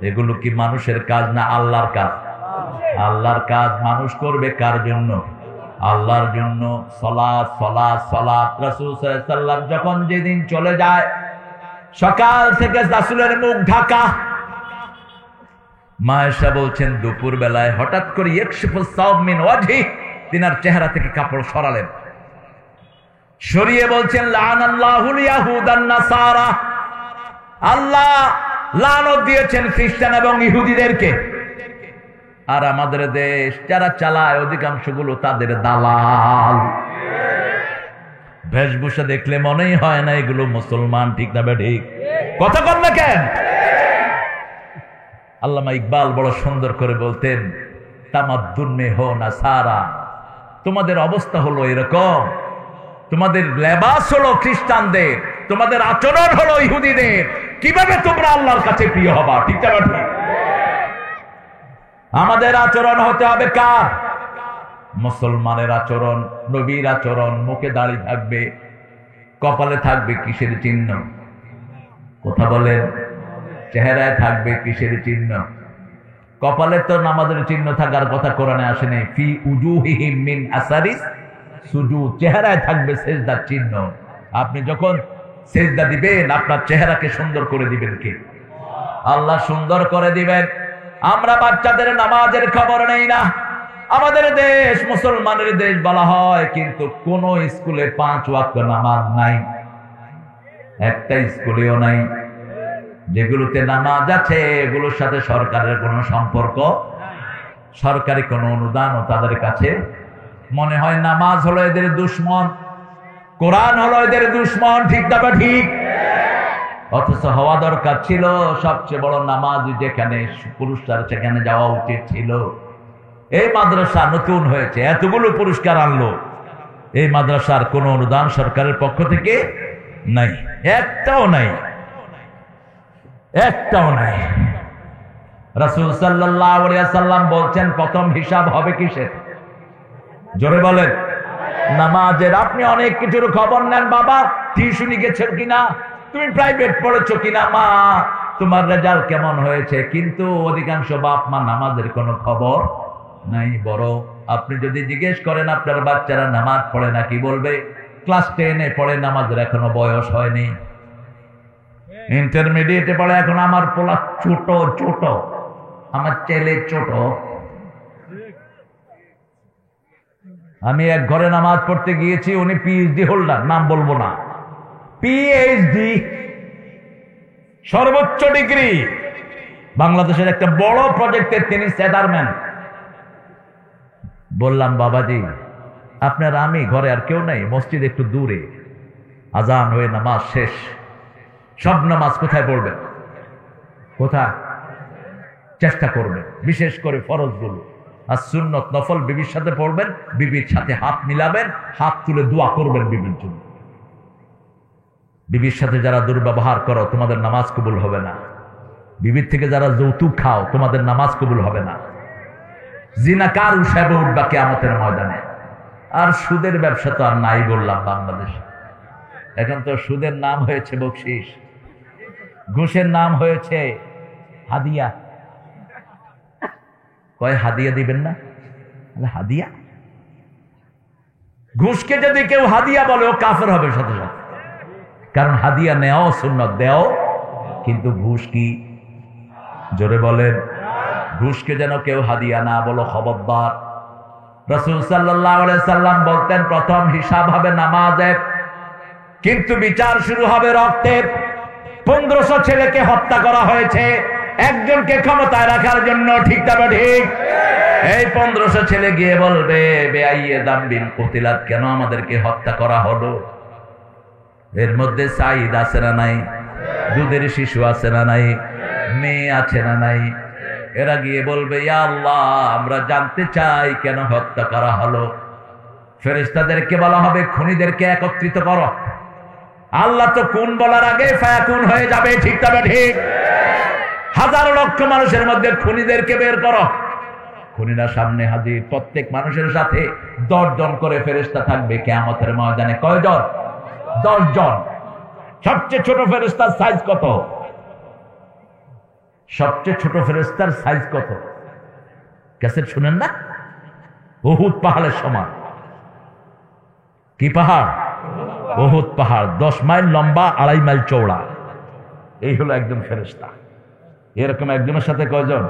এগুলো কি মানুষের কাজ না আল্লাহর কাজ? আল্লাহর কাজ। মানুষ করবে কার জন্য? আল্লাহর জন্য। সালাত সালাত সালাত। রাসূল সাল্লাল্লাহু আলাইহি ওয়াসাল্লাম যখন যেদিন চলে যায়, সকাল থেকে রাসূলের মুখ ঢাকা। মা আয়েশা বলছেন, দুপুর বেলায় হঠাৎ করে ইয়াকশিফুস সাওব মিন ওয়াজহি, তিনার চেহারা থেকে কাপড় সরালেন, সরিয়ে বলছেন, লানাল্লাহুল ইয়াহুদান নাসারা, আল্লাহ লানত দিয়েছেন খ্রিস্টান এবং ইহুদিদেরকে। আর আমাদের দেশ যারা চালায় অধিকাংশগুলো তাদের দালাল। বেশভূষা দেখলে মনেই হয় না এগুলো মুসলমান, ঠিক না বেঠিক? কথা কন না কেন? আল্লামা ইকবাল বড় সুন্দর করে বলতেন, তামাদ্দুন মে হো না সারা, তোমাদের অবস্থা হলো এরকম, তোমাদের লেবাস হলো খ্রিস্টানদের, তোমাদের আচরণ হলো ইহুদিদের। কিভাবে তোমরা আল্লাহর কাছে প্রিয় হবা? ঠিক না বেঠিক? আমাদের আচরণ হতে হবে কার? মুসলমানের আচরণ, নবীর আচরণ। মুখে দাড়ি থাকবে, কপালে থাকবে কিসের চিহ্ন? কথা বলেন। চেহারায় থাকবে কিসের চিহ্ন? কপালে তো নামাজের চিহ্ন থাকার কথা কোরআনে আসেনি। ফি উজুহিহিম মিন আসারিস সুজুদ। চেহারায় থাকবে সেজদার চিহ্ন। আপনি যখন সেজদা দিবেন আপনার চেহারাকে সুন্দর করে দিবেন কে? আল্লাহ সুন্দর করে দিবেন। আমরা বাচ্চাদের নামাজের খবর নেই না। আমাদের দেশ মুসলমানের দেশ বলা হয়, কিন্তু কোন স্কুলে 5 ওয়াক্ত নামাজ নাই, একটা স্কুলেও নাই। যেগুলোতে নামাজ আছে এগুলোর সাথে সরকারের কোনো সম্পর্ক, সরকারি কোনো অনুদানও তাদের কাছে। মনে হয় নামাজ হলো এদের দুশ্মন, কোরআন হলো এদের দুশ্মন, ঠিক না ঠিক? অথচ হওয়া দরকার ছিল সবচেয়ে বড় নামাজ যেখানে পুরস্কার, সেখানে যাওয়া উচিত ছিল। এই মাদ্রাসা নতুন হয়েছে, এতগুলো পুরস্কার আনলো, এই মাদ্রাসার কোনো অনুদান সরকারের পক্ষ থেকে নাই, একটাও নাই, একটাও নাই। রাসূল সাল্লাল্লাহু আলাইহি ওয়াসাল্লাম বলছেন প্রথম হিসাব হবে কিসের? জোরে বলেন। নামাজের। আপনি অনেক কিছুর খবর নেন, বাবা টিউশনি গেছেন কিনা, তুমি প্রাইভেট পড়েছো কিনা, মা তোমার রেজাল্ট কেমন হয়েছে, কিন্তু অধিকাংশ বাপ মা নামাজের কোনো খবর নাই। বড় আপনি যদি জিজ্ঞেস করেন আপনার বাচ্চারা নামাজ পড়ে না, কি বলবে? ক্লাস 10-এ পড়ে, নামাজের এখনো বয়স হয়নি। ইন্টারমিডিয়েটে পড়ে, এখন আমার পোলা ছোট ছোট, আমার ছেলে ছোট। আমি এক ঘরে নামাজ পড়তে গিয়েছি, উনি পিএইচডি হোল্ডার, নাম বলবো না, পিএইচডি, সর্বোচ্চ ডিগ্রি, বাংলাদেশের একটা বড় প্রজেক্টের তিনি চেয়ারম্যান। বললাম বাবাজি আপনার, আমি ঘরে আর কেউ নাই, মসজিদ একটু দূরে, আজান হয়ে নামাজ শেষ, সব নামাজ কোথায় পড়বেন? কোথায়? চেষ্টা করবেন বিশেষ করে ফরজগুলো, আর সুন্নত নফল বিবির সাথে পড়বেন, বিবির সাথে হাত মিলাবেন, হাত তুলে দোয়া করবেন বিবির জন্য। বিবির সাথে যারা দুর্ব্যবহার করো তোমাদের নামাজ কবুল হবে না। বিবির থেকে যারা যৌতুক খাও তোমাদের নামাজ কবুল হবে না। জিনাকার হিসেবে উঠবা কিয়ামতের ময়দানে। আর সুদের ব্যবসা তো আর নাই বললাম বাংলাদেশে। এখন তো সুদের নাম হয়েছে বকশিস, ঘুষের নাম হয়েছে হাদিয়া। কয় হাদিয়া দিবেন না, হাদিয়া। ঘুষকে যদি কেউ হাদিয়া বলে ও কাফের হবে সাথে সাথে, কারণ হাদিয়া নেও সুন্নত, দেও, কিন্তু ঘুষ কি? জোরে বলেন। ঘুষকে যেন কেউ হাদিয়া না বলো, খবরদার। রাসূল সাল্লাল্লাহু আলাইহি সাল্লাম বলতেন প্রথম হিসাব হবে নামাজের, কিন্তু বিচার শুরু হবে রক্তের। 1500 ছেলেকে হত্যা করা হয়েছে একজনকে ক্ষমতায় রাখার জন্য, ঠিক না ঠিক? এই 1500 ছেলে গিয়ে বলবে বেআইয়ে দামবিন কুতিলাত, কেন আমাদেরকে হত্যা করা হলো? এর মধ্যে সাঈদ আছে না নাই, দুধের শিশু আছে না নাই, মেয়ে আছে না নাই। এরা গিয়ে বলবে ইয়া আল্লাহ আমরা জানতে চাই কেন হত্যা করা হলো। ফেরেশতাদেরকে বলা হবে খুনীদেরকে একত্রিত করো। আল্লাহ তো কোন বলার আগে ফায়াকুন হয়ে যাবে, ঠিক তবে ঠিক? হাজার লক্ষ মানুষের মধ্যে খুনীদেরকে বের করো। খুনীরা সামনে হাজির, প্রত্যেক মানুষের সাথে 10 জন করে ফেরেশতা থাকবে কিয়ামতের ময়দানে। কয়জন? 10 জন। সবচেয়ে ছোট ফেরেশতার সাইজ কত? সবচেয়ে ছোট ফেরেশতার সাইজ কত? ক্যাসেট শুনেন না? উহুদ পাহাড়ের সমান। কি পাহাড়? উহুদ পাহাড়। 10 মাইল লম্বা, 2.5 মাইল চওড়া। এই হলো একজন ফেরেশতা। এরকম একজনের সাথে কয়জন?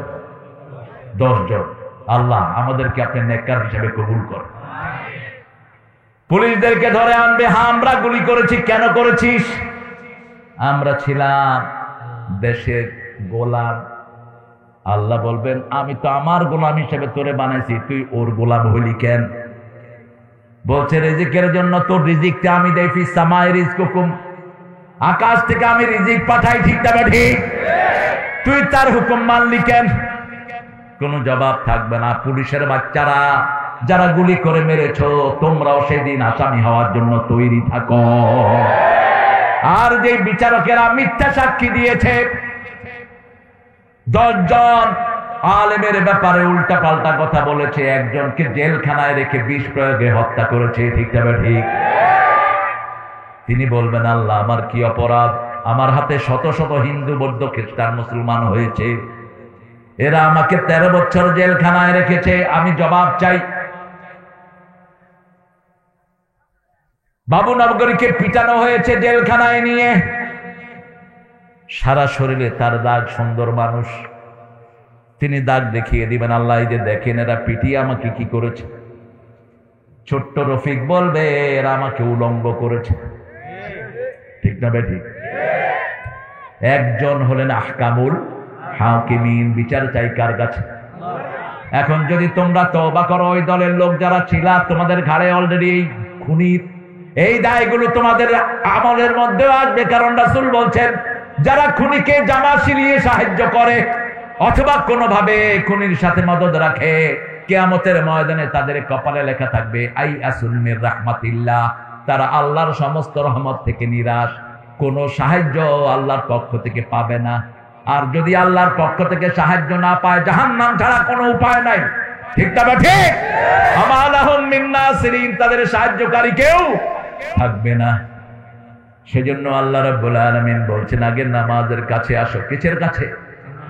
10 জন। আল্লাহ আমাদেরকে আপনি নেককার হিসেবে কবুল করেন। পুলিশদেরকে ধরে আনবে, হ্যাঁ আমরা গুলি করেছি। কেন করেছিস? আমরা ছিলাম দেশের গোলাম। আল্লাহ বলবেন আমি তো আমার গোলাম হিসেবে তোরে বানাইছি, তুই ওর গোলাম হইলি কেন? বলছে রিজিকের জন্য, তোর রিজিকটা আমি দেই, ফিস সামাই রিজকুকুম, আকাশ থেকে আমি রিজিক পাঠাই, ঠিক না ঠিক? তুই তার হুকুম মানলি কেন? কোনো জবাব থাকবে না। পুলিশের বাচ্চারা যারা গুলি করে মেরেছো, তোমরাও সেদিন আসামি হওয়ার জন্য তৈরি থাকো। আর যে বিচারকেরা মিথ্যা সাক্ষী দিয়েছে, 10 জন আলেমের ব্যাপারে উল্টা পাল্টা কথা বলেছে, একজনকে জেলখানায় রেখে বিষ প্রয়োগে হত্যা করেছে, ঠিক না ঠিক? তিনি বলবেন আল্লাহ আমার কি অপরাধ? আমার হাতে শত শত হিন্দু, বৌদ্ধ, খ্রিস্টান, মুসলমান হয়েছে, এরা আমাকে 13 বছর জেলখানায় রেখেছে, আমি জবাব চাই। বাবু নবগরীকে পিটানো হয়েছে জেলখানায় নিয়ে, সারা শরীরে তার দাগ, সুন্দর মানুষ। তিনি দাগ দেখিয়ে দিবেন, আল্লাহ এই যে দেখেন এরা পিটিয়ে আমাকে কি করেছে। ছোট্ট রফিক বলবে এরা আমাকে উলঙ্গ করেছে, ঠিক না বেঠিক? একজন হলেন আহকামুল হাকিমিন, বিচার চাই কার কাছে? এখন যদি তোমরা তওবা করো, ওই দলের লোক যারা ছিলা তোমাদের ঘাড়ে অলরেডি এই খুনির এই দায়গুলো তোমাদের আমলের মধ্যেও আসবে, কারণ রাসূল বলছেন যারা খুনিকে জামা ছিঁড়িয়ে সাহায্য করে অথবা কোনোভাবে খুনির সাথে মদদ রাখে, কিয়ামতের ময়দানে তাদের কপালে লেখা থাকবে আই আসুন মির রাহমাতিল্লাহ, তারা আল্লাহর সমস্ত রহমত থেকে নিরাশ, কোনো সাহায্য আল্লাহর পক্ষ থেকে পাবে না। আর যদি আল্লাহর পক্ষ থেকে সাহায্য না পায়, জাহান্নাম ছাড়া কোনো উপায় নাই। ঠিক তবে ঠিক, আমালাহুম মিন নাসিরিন, তাদের সাহায্যকারী কেউ থাকবে না। সেজন্য আল্লাহ রাব্বুল আলামিন বলছেন আগে নামাজের কাছে আসো। কিসের কাছে?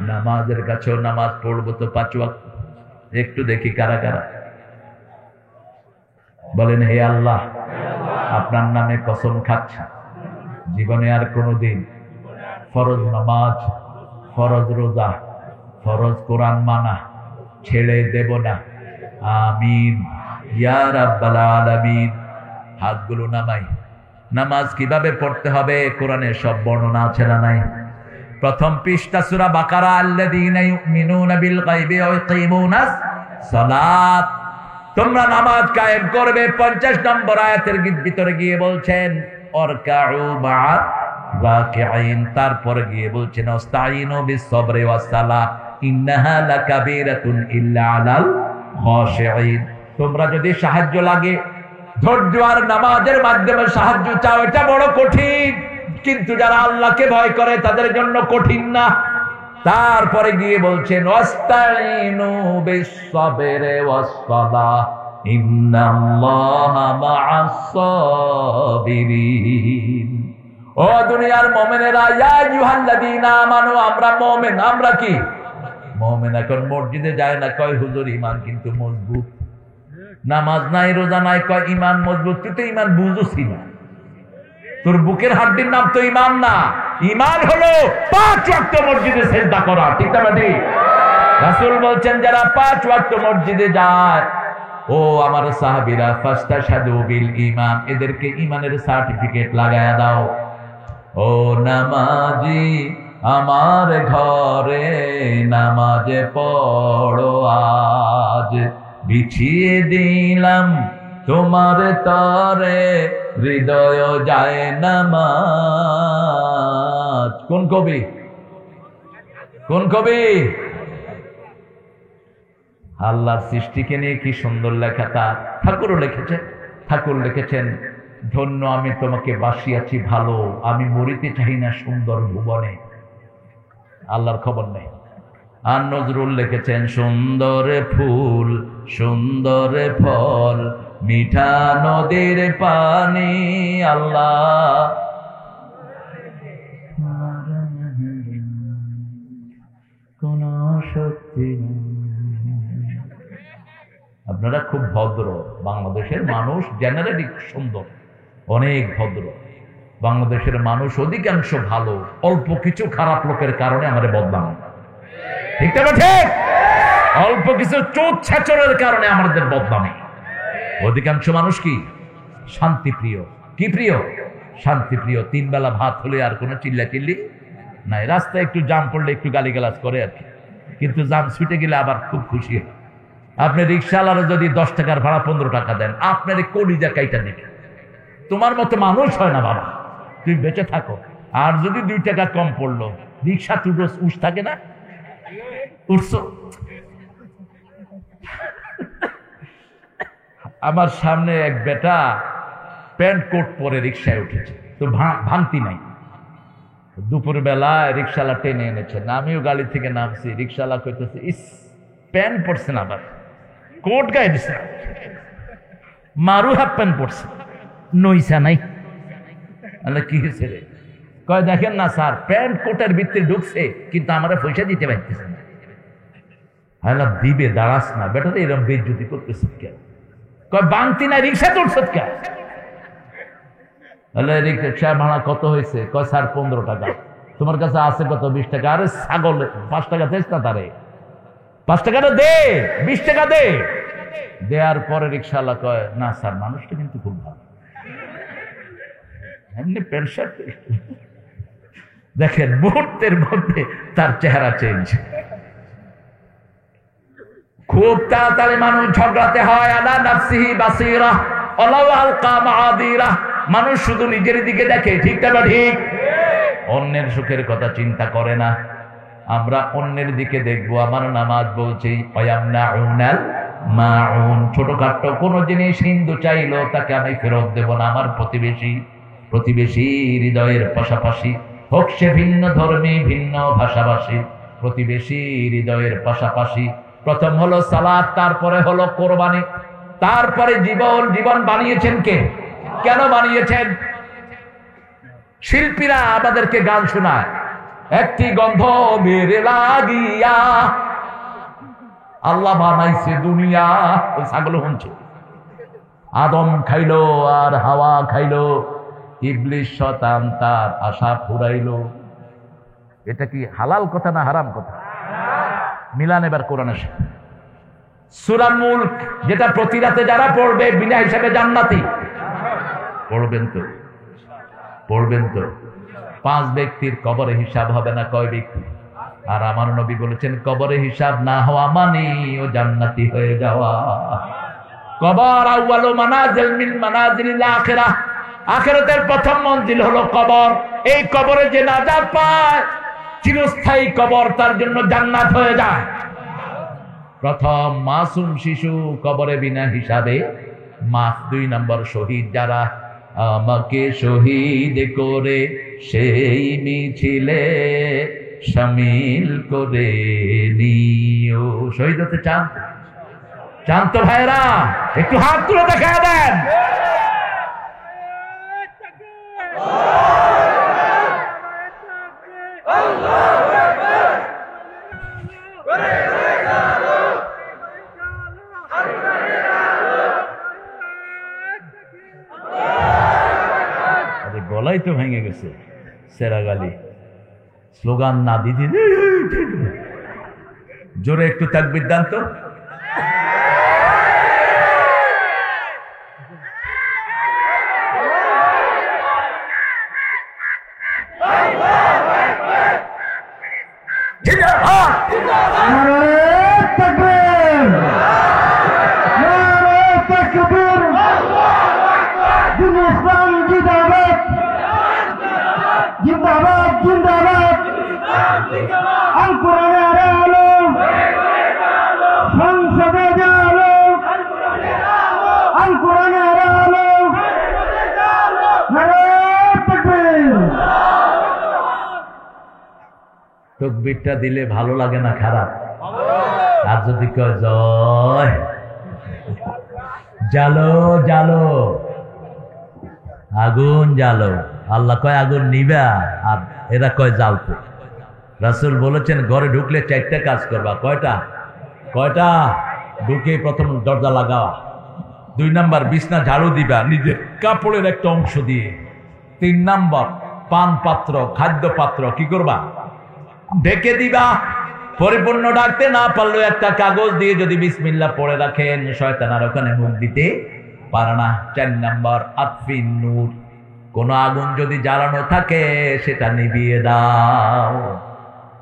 নামাজের কাছে। নামাজ পড়বো তো 5 ওয়াক্ত, একটু দেখি কারা কারা বলেন হে আল্লাহ আপনার নামে কসম খাচ্ছি জীবনে আর কোনোদিন ফরজ নামাজ, ফরজ রোজা, ফরজ কোরআন মানা ছেড়ে দেব না। আমিন ইয়া রাব্বাল আলামিন। হাতগুলো নামাই। নামাজ কিভাবে পড়তে হবে কোরআনে সব বর্ণনা আছে না নাই? প্রথম পৃষ্ঠা সূরা বাকারা, আল্লাযীনা ইউমিনুনা বিল গায়বি ওয়া ইয়াকিমুনাস সালাত, তোমরা নামাজ কায়েম করবে। 50 নম্বর আয়াতের ভিতরে গিয়ে বলছেন ওয়ারকাউ মা'আ রাকিঈন, তারপরে গিয়ে বলছেন ওয়াস্তাঈনু বিস-সাবরি ওয়াস-সালাহ ইন্নাহা লাকাবীরাতুন ইল্লা আলাল খাশিঈন। তোমরা যদি সাহায্য লাগে, ধৈর্য আর নামাজের মাধ্যমে সাহায্য চাও, এটা বড় কঠিন, কিন্তু যারা আল্লাহকে ভয় করে তাদের জন্য কঠিন না। তারপরে গিয়ে বলছেন ওয়াস্তাঈনু বিস-সাবরি ওয়াস-সালাহ ইন্নাল্লাহা মা'আস-সাবিরিন। ও দুনিয়ার মুমিনেরা, ইয়া আইয়ুহাল্লাযীনা আমানু, আমরা মুমিন। আমরা কি মুমিন? এখন মসজিদে যায় না, কয় হুজুর ঈমান কিন্তু মজবুত, নামাজ নাই রোজা নাই, কয় ঈমান মজবুত। তুই তো ঈমান বুঝছিস না, তোর বুকের হাড্ডির নাম তো ঈমান না। ঈমান হলো 5 ওয়াক্ত মসজিদে সিজদা করা। ঠিক না ঠিক? রাসূল বলছেন যারা 5 ওয়াক্ত মসজিদে যায়, ও আমার সাহাবীরা, ফাস্তাশহাদু বিল ঈমান, এদেরকে ঈমানের সার্টিফিকেট লাগায়া দাও। ও নামাজি আমার ঘরে নামাজে পড়ো আজ, বিছিয়ে দিলাম তোমার তরে হৃদয় যায় নামাজ। কোন কবি? কোন কবি? আল্লাহর সৃষ্টিকে নিয়ে কি সুন্দর লেখা তার। ঠাকুরও লিখেছেন, ঠাকুর লিখেছেন ধন্য আমি তোমাকে বাসিয়াছি ভালো, আমি মরিতে চাই না সুন্দর ভুবনে। আল্লাহর খবর নেই। আর নজরুল লিখেছেন সুন্দর ফুল সুন্দর ফল মিঠা নদীর পানি, আল্লাহ কোন শক্তি। আপনারা খুব ভদ্র, বাংলাদেশের মানুষ জেনারেলি সুন্দর, অনেক ভদ্র। বাংলাদেশের মানুষ অধিকাংশ ভালো, অল্প কিছু খারাপ লোকের কারণে আমাদের বদনাম। ঠিক না ঠিক? অল্প কিছু চোট ছাচরের কারণে আমাদের বদনামে। অধিকাংশ মানুষ কি শান্তিপ্রিয়। কি প্রিয়? শান্তিপ্রিয়। 3 বেলা ভাত হলে আর কোনো চিল্লাচিল্লি নাই। রাস্তায় একটু জাম পড়লে একটু গালিগালাজ করে আর কি, কিন্তু জাম ছুটে গেলে আবার খুব খুশি হয়। আপনি রিক্সাওয়ালারা যদি 10 টাকার ভাড়া 15 টাকা দেন, আপনার কলিজা কাইটা দেবে। তোমার মতো মানুষ হয় না বাবা, তুমি বেঁচে থাকো। আর যদি 2 টাকা কম পড়লো, রিক্সা তুলো উস থাকে না, উঠছো। আমার সামনে এক বেটা প্যান্ট কোট পরে রিক্সায় উঠেছে, তো ভাঙতি নাই। দুপুর বেলায় রিক্সাওয়ালা টেনে এনেছেন, আমিও গাড়ি থেকে নামছি। রিক্সাওয়ালা কইতেছে ইস প্যান্ট পরছে না, আবার কোট গায়ে দিছে, মারু হাফ প্যান্ট পরছে, নইসা নাই। কি হয়েছে রে? কয় দেখেন না স্যার, প্যান্ট কোটের ভিতরে ঢুকছে কিন্তু আমরা পয়সা দিতে পারতেছে না। হ্যাঁ দিবে, দাঁড়াস না বেটা, এরকম বেজ্জতি করতেছে কেন? কয় বাংতি না, রিক্সা তুলছ কেন? রিক্সা ভাড়া কত হয়েছে? কয় স্যার 15 টাকা। তোমার কাছে আছে কত? 20 টাকা। আরে ছাগল, 5 টাকা দেস না তারে, 5 টাকাটা দে, 20 টাকা দে। দেওয়ার পরে রিক্সাওয়ালা কয় না স্যার, মানুষটা কিন্তু খুব ভালো, এমনি প্যান্ট শার্ট। দেখেন মুহূর্তের মধ্যে তার চেহারা চেঞ্জ। খুব তাড়াতাড়ি মানুষ ঝগড়াতে হয়। আলা নাফসিহি বাসীরা ওয়ালাউ আলকা মাআদিরা। মানুষ শুধু নিজের দিকে দেখে, ঠিক না ঠিক? অন্যের সুখের কথা চিন্তা করে না। আমরা অন্যের দিকে দেখবো। আমার নামাজ বলছে ওয়ায়ামনাউনাল মাউন, ছোটখাটো কোনো জিনিস হিন্দু চাইলো তাকে আমি ফেরত দেব না। আমার প্রতিবেশী হৃদয়ের পাশাপাশি হোক সে ভিন্ন ধর্মী ভিন্ন ভাষাভাষী, প্রতিবেশী হৃদয়ের পাশাপাশি প্রথম হলো সালাত, তারপরে হলো কোরবানি, তারপরে জীবন বানিয়েছেন কে? কেন বানিয়েছেন? শিল্পীরা আমাদেরকে গান শোনায়, একটি গন্ধ মেরে লাগিয়া আল্লাহ বানাইছে দুনিয়া। ওই ছাগল শুনছে, আদম খাইলো আর হাওয়া খাইলো, ইবলিস শয়তান তার আশা ফুরাইলো। এটা কি হালাল কথা না হারাম কথা? মিলান এবার কোরআনে সূরা মুলক, যেটা প্রতি রাতে যারা পড়বে বিনা হিসাবে জান্নাতি। পড়বেন তো 5 ব্যক্তির কবরে হিসাব হবে না, কয় ব্যক্তি? আর আমার নবী বলেছেন কবরে হিসাব না হওয়া মানে ও জান্নাতি হয়ে যাওয়া। কবর আউয়ালু মানাজিল মিন মানাজিলিল আখিরাহ, আখিরাতের প্রথম মঞ্জিল হলো কবর। এই কবরে যে নাজাত পায়, চিরস্থায়ী কবর তার জন্য জান্নাত হয়ে যায়। প্রথম মাসুম শিশু কবরে বিনা হিসাবে মাফ। 2 নম্বর শহীদ যারা, আমাকে শহীদ করে সেই মিছিলে শামিল করে নিও। শহীদ হতে চান তো ভাইরা? একটু হাত তুলে দেখা দেন। গলাই তো ভেঙে গেছে, সেরাগালি স্লোগান না দিদি জোরে একটু তাকবীর দেন তো। তকবীরটা দিলে ভালো লাগে না খারাপ? আর যদি কয় জয়, জালো জালো আগুন জালো, আল্লাহ কয় আগুন নিবা, আর এরা কয় জ্বালতে। রাসূল বলেছেন ঘরে ঢুকলে 4টা কাজ করবা। কয়টা? ঢুকে প্রথম দরজা লাগাও, 2 নাম্বার বিছনা ঝাড়ু দিবা নিজের কাপড়ের একটা অংশ দিয়ে, 3 নাম্বার পান পাত্র খাদ্য পাত্র কি করবা? ঢেকে দিবা। পরিপূর্ণ ডাকতে না পারলেও একটা কাগজ দিয়ে যদি বিসমিল্লাহ পড়ে রাখেন, শয়তান আর ওখানে মুখ দিতে পারে না। 4 নাম্বার আতফিন নূর, কোন আগুন যদি জ্বালানো থাকে সেটা নিভিয়ে দাও।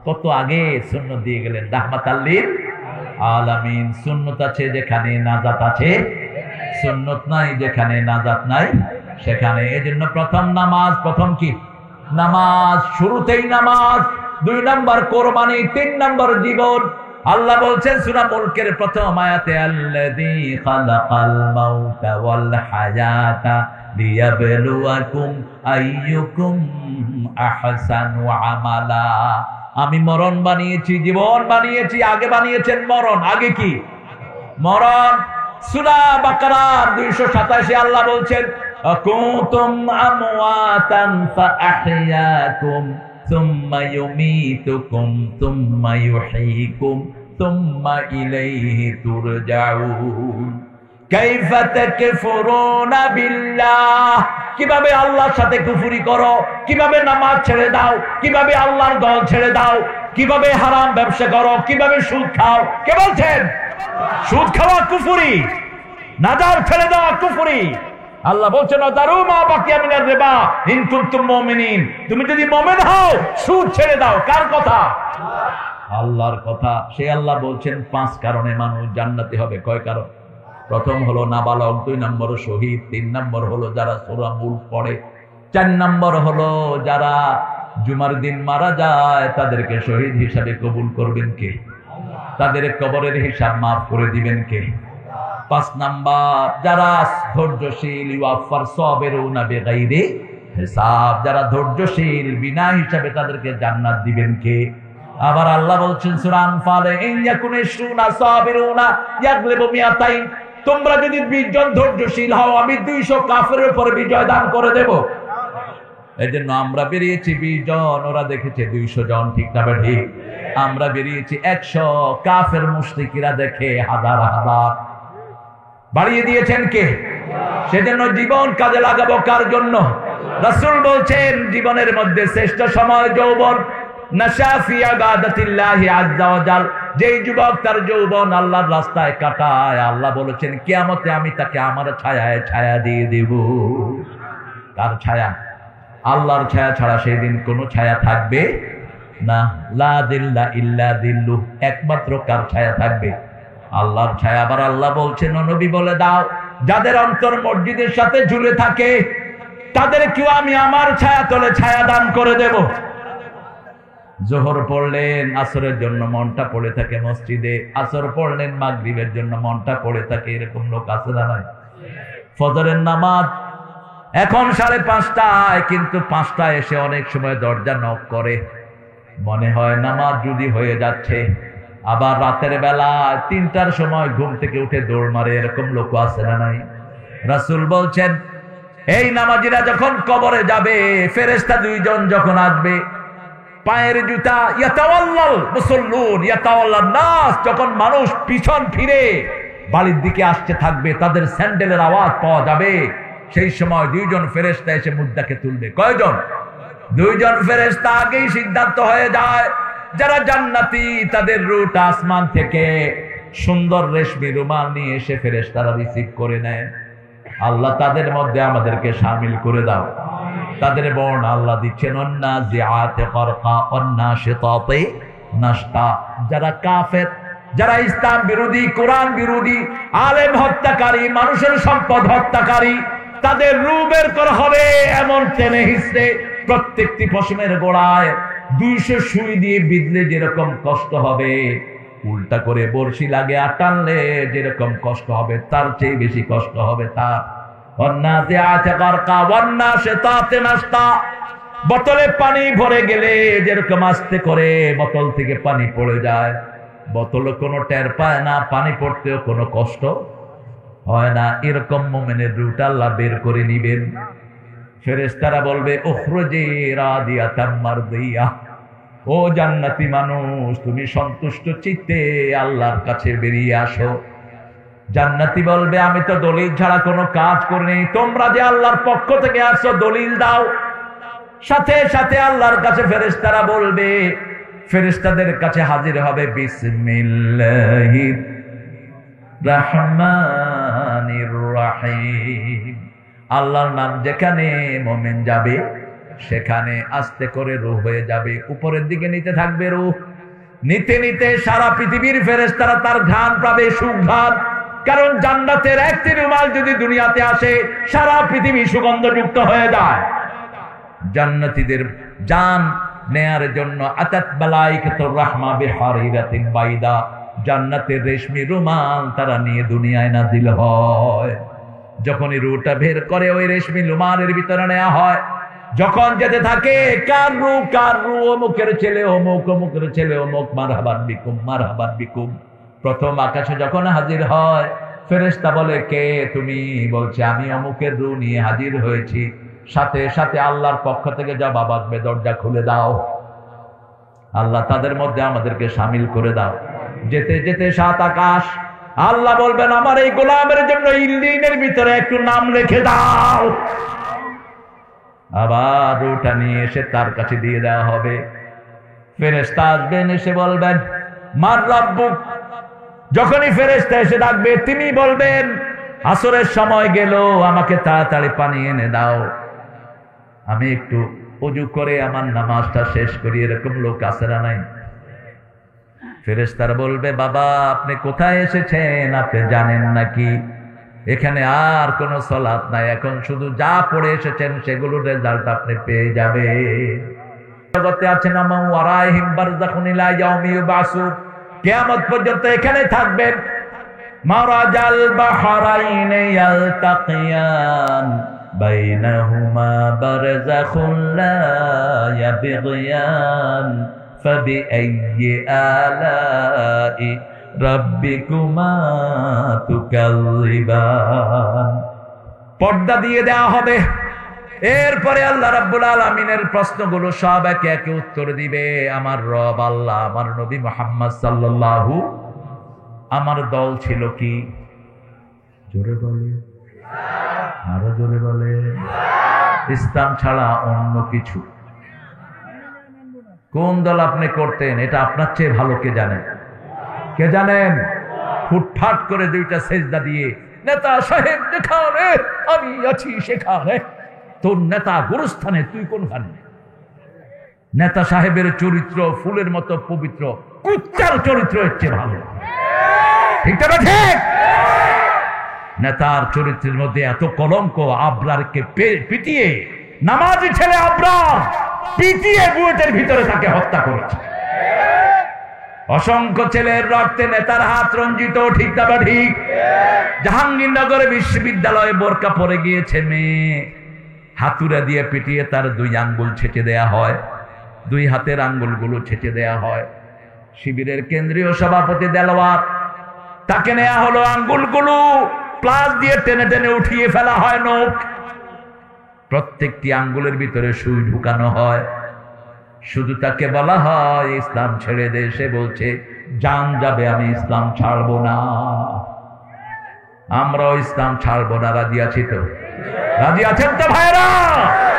কত আগে সুন্নত দিয়ে গেলেন, রাহমাতাল লিল আলামিন। সুন্নত আছে যেখানে নাজাত আছে, সুন্নত নাই যেখানে নাজাত নাই সেখানে। এজন্য প্রথম নামাজ, প্রথম কি? নামাজ। শুরুতেই নামাজ। 2 নাম্বার কোরবানি, 3 নাম্বার জীবন। আল্লাহ বলছেন সূরা মুলকের প্রথম আয়াতে, আল্লাযী খালাকাল মাউতা ওয়াল হায়াতা লিয়াবলুয়াকুম আইয়ুকুম আহসানু আমালা। আমি মরণ বানিয়েছি, জীবন বানিয়েছি। আগে বানিয়েছেন মরণ, আগে কি? মরণ। সূরা বাকারার 287 আল্লাহ বলছেন, কুনতুম আমওয়াতান ফাআহইয়াকুম ثم يميتكم ثم يحييكم ثم إليه ترجعون كيف تكفرون بالله। কিভাবে আল্লাহর সাথে কুফরি করো, কিভাবে নামাজ ছেড়ে দাও, কিভাবে আল্লাহর দল ছেড়ে দাও, কিভাবে হারাম ব্যবসা করো, কিভাবে সুদ খাও। কে বলছেন? সুদ খাওয়া কুফরি, নাজার ছেড়ে দেওয়া কুফরি, আল্লাহ বলছেন দারুমা বাকিয়া মিনার রিবা ইন কুনতুম মুমিনিন, তুমি যদি মুমিন হও সুদ ছেড়ে দাও। কার কথা? আল্লাহর কথা। সে আল্লাহ বলছেন 5 কারণে মানুষ জান্নাতি হবে। কয় কারণ? প্রথম হলো নাবালক, 2 নম্বর শহীদ, 3 নম্বর হলো যারা সূরা মুলক পড়ে, 4 নম্বর হলো যারা জুমার দিন মারা যায় তাদেরকে শহীদ হিসাবে কবুল করবেন কে? তাদের কবরের হিসাব মাফ করে দিবেন কে? 5 নাম্বার যারা ধৈর্যশীল, ইউআফার সাবিরুনা বিগাইরি হিসাব, যারা ধৈর্যশীল বিনা হিসাবে তাদেরকে জান্নাত দিবেন কে? আবার আল্লাহ বলছেন সূরা আনফালে ইন ইয়াকুনিশুনা সাবিরুনা ইয়াগলিবু মিয়াতাইন, তোমরা যদি 20 জন ধৈর্যশীল হও আমি 200 কাফেরের উপর বিজয় দান করে দেব। এজন্য আমরা বেরিয়েছি 20 জন, ওরা দেখেছে 200 জন, ঠিক না ঠিক? আমরা বেরিয়েছি 100, কাফের মুশরিকরা দেখে হাজার হাজার। বাড়িয়ে দিয়েছেন কে? সেজন্য জীবন কাজে লাগাবো কার জন্য? রাসূল বলছেন জীবনের মধ্যে শ্রেষ্ঠ সময় যৌবন, নাশা ফি ইবাদাতিল্লাহি আযজা ওয়া জাল। যেই যুবক তার যৌবন আল্লাহর রাস্তায় কাটায়, আল্লাহ বলেছেন কিয়ামতে আমি তাকে আমার ছায়ায় ছায়া দিয়ে দেব। কার ছায়া? আল্লাহর ছায়া ছাড়া সেই দিন কোনো ছায়া থাকবে না। লা দিল্লা ইল্লা দিল্লু, একমাত্র কার ছায়া থাকবে? আল্লাহর ছায়া। আবার আল্লাহ বলছেন ও নবী বলে দাও যাদের অন্তর মসজিদের সাথে ঝুলে থাকে তাদেরকেও আমি আমার ছায়া তলে ছায়া দান করে দেব। জোহর পড়লেন, আসরের জন্য মনটা পড়ে থাকে মসজিদে, আসর পড়লেন, মাগরিবের জন্য মনটা পড়ে থাকে। এরকম লোক আছে না নাই? ফজরের নামাজ এখন 5:30টায়, কিন্তু 5টায় এসে অনেক সময় দরজা নক করে, মনে হয় নামাজ যদি হয়ে যাচ্ছে। আবার রাতের বেলা 3টার সময় ঘুম থেকে উঠে দৌড় মারে, এরকম লোক আছে না নাই? রাসূল বলছেন এই নামাজিরা যখন কবরে যাবে, ফেরেশতা 2 জন যখন আসবে, পায়ের জুতা ইয়াতাওয়াল্লাল মুসাল্লুন ইয়াতাওয়াল্লান নাস, যখন মানুষ পিছন ফিরে বাড়ির দিকে আসতে থাকবে তাদের স্যান্ডেলের আওয়াজ পাওয়া যাবে। সেই সময় 2 জন ফেরেশতা এসে মুদ্দাকে তুলবে। কয়জন? 2 জন ফেরেশতা। আগেই সিদ্ধান্ত হয়ে যায় যারা জান্নাতি তাদের রুট আসমান থেকে সুন্দর রেশমি রুমাল নিয়ে এসে ফেরেশতারা রিসিভ করে নেয়। আল্লাহ তাদের মধ্যে আমাদেরকে শামিল করে দাও। তাদের বর্ণ আল্লাহ দিচ্ছেন ওয়ান্নাজিআতে গরকা ওয়ান্নাশিতাতে নাশতা। যারা কাফের, যারা ইসলাম বিরোধী, কোরআন বিরোধী, আলেম হত্যাকারী, মানুষের সম্পদ হত্যাকারী, তাদের রূহ বের করা হবে এমন টেনে হিসড়ে প্রত্যেকটি পশমের গোড়ায় 200 সুই দিয়ে বিঁধলে যেরকম কষ্ট হবে, উল্টা করে বর্ষি লাগে আর টানলে যেরকম কষ্ট হবে তার চেয়ে বেশি কষ্ট হবে তার। বোতলে পানি ভরে গেলে যেরকম আস্তে করে বোতল থেকে পানি পড়ে যায়, বোতল কোনো টের পায় না, পানি পড়তেও কোনো কষ্ট হয় না, এরকম মুমিনের রূহটা আল্লাহ বের করে নিবেন। ফেরেশতারা বলবে উখরুজি রাদিয়াতাম মারদিয়া, ও জান্নাতি মানুষ তুমি সন্তুষ্ট চিত্তে আল্লাহর কাছে বেরিয়ে আসো। জান্নাতি বলবে আমি তো দলিল ছাড়া কোনো কাজ করিনি, তোমরা যে আল্লাহর পক্ষ থেকে আসছো দলিল দাও। সাথে সাথে আল্লাহর কাছে ফেরেশতারা বলবে, ফেরেশতাদের কাছে হাজির হবে বিসমিল্লাহির রহমানির রহিম, আল্লাহর নাম যেখানে মুমিন যাবে সেখানে আস্তে করে রূহ হয়ে যাবে, উপরের দিকে নিতে থাকবে রূহ। নিতে নিতে সারা পৃথিবীর ফেরেশতারা তার ঘ্রাণ পাবে, সুঘ্রাণ। কারণ জান্নাতের একটি রুমাল যদি দুনিয়াতে আসে সারা পৃথিবী সুগন্ধযুক্ত হয়ে যায়। জান্নাতীদের জান নেয়ার জন্য আতাত মালাইকাতুর রাহমা বিহারিরাতিন বাইদা, জান্নাতের রেশমি রুমাল তারা নিয়ে দুনিয়ায় নাজিল হয়। যখনই রূহটা বের করে ওই রেশমি রুমালের ভিতরে নেওয়া হয়, যখন যেতে থাকে কার রূহ কার রূহ, অমুকের ছেলে অমুক, অমুকের ছেলে অমুক, মারহাবান বিকুম মারহাবান বিকুম। প্রথম আকাশে যখন হাজির হয় ফেরেশতা বলে কে তুমি? বলছে আমি অমুকের রূহ নিয়ে হাজির হয়েছি। সাথে সাথে আল্লাহর পক্ষ থেকে জবাব আসবে দরজা খুলে দাও। আল্লাহ তাদের মধ্যে আমাদেরকে শামিল করে দাও। যেতে যেতে 7 আকাশ, আল্লাহ বলবেন আমার এই গোলামের জন্য ইল্লিনের ভিতরে একটু নাম রেখে দাও। আবার রূহটা নিয়ে এসে তার কাছে দিয়ে দেওয়া হবে। ফেরেশতা আসবেন, এসে বলবেন মার রাব্বুক। যখনই ফেরেশতা এসে ডাকবে তিনি বলবেন আসরের সময় গেল, আমাকে তাড়াতাড়ি পানি এনে দাও, আমি একটু ওযু করে আমার নামাজটা শেষ করি। এরকম লোক আছে না নাই? ফেরেশতারা বলবে, বাবা আপনি কোথায় এসেছেন, আপনি জানেন নাকি এখানে আর কোন সালাত নাই, এখন শুধু যা পড়ে এসেছেন সেগুলোর রেজাল্ট আপনি পেয়ে যাবে। জগতে আছেন আমা ওয়ারাইহিম বারযাখুন ইলা ইয়াউমি ইউবাসুন, কিয়ামত পর্যন্ত এখানে থাকবেন। মারাজাল বাহরাইনে ইয়ালতাকিয়ান বাইনাহুমা বারযাখুন লা ইয়াবগিয়ান ফাবিআইয়ি আলাই রাব্বিকুমা তুকাল্লিবান। পর্দা দিয়ে দেওয়া হবে। এরপরে আল্লাহ রাব্বুল আলামিনের প্রশ্নগুলো সব একে একে উত্তর দিবে আমার রব আল্লাহ। আমার নবী মুহাম্মদ সাল্লাল্লাহু, আমার দল ছিল কি? জোরে বলে, আরো জোরে বলে। ইসলাম ছাড়া অন্য কিছু। কোন দল আপনি করতেন এটা আপনার চেয়ে ভালো কে জানেন? কে জানেন? ফুটফাট করে দুইটা সেজদা দিয়ে নেতা সাহেব যেখানে আমি আছি সেখানে, তোর নেতা গুরুস্থানে তুই কোনখানে? নেতা সাহেবের চরিত্র ফুলের মতো পবিত্র, কুচ্চার চরিত্র হচ্ছে ভালো। ঠিক না ঠিক? নেতার চরিত্রের মধ্যে এত কলঙ্ক, আবরারকে পিটিয়ে, নামাজি ছেলে আবরার পিটিয়ে বুয়েটের ভিতরে তাকে হত্যা করেছে। অসংখ্য ছেলের রক্তে নেতার হাত রঞ্জিত। ঠিক না ঠিক? জাহাঙ্গীরনগর বিশ্ববিদ্যালয়ে বোরকা পরে গিয়েছে মেয়ে, হাতুড়া দিয়ে পিটিয়ে তার 2 আঙ্গুল ছেঁচে দেয়া হয়, 2 হাতের আঙ্গুলগুলো ছেঁচে দেয়া হয়। শিবিরের কেন্দ্রীয় সভাপতি দেলোয়ার, তাকে নেওয়া হলো, আঙ্গুলগুলো প্লাস দিয়ে টেনে টেনে উঠিয়ে ফেলা হয় নখ, প্রত্যেকটি আঙ্গুলের ভিতরে সুই ঢুকানো হয়। শুধু তাকে বলা হয় ইসলাম ছেড়ে দে, সে বলছে জান যাবে আমি ইসলাম ছাড়বো না। আমরাও ইসলাম ছাড়বো না। রাজি আছি তো? রাজি আছেন তো ভাইরা?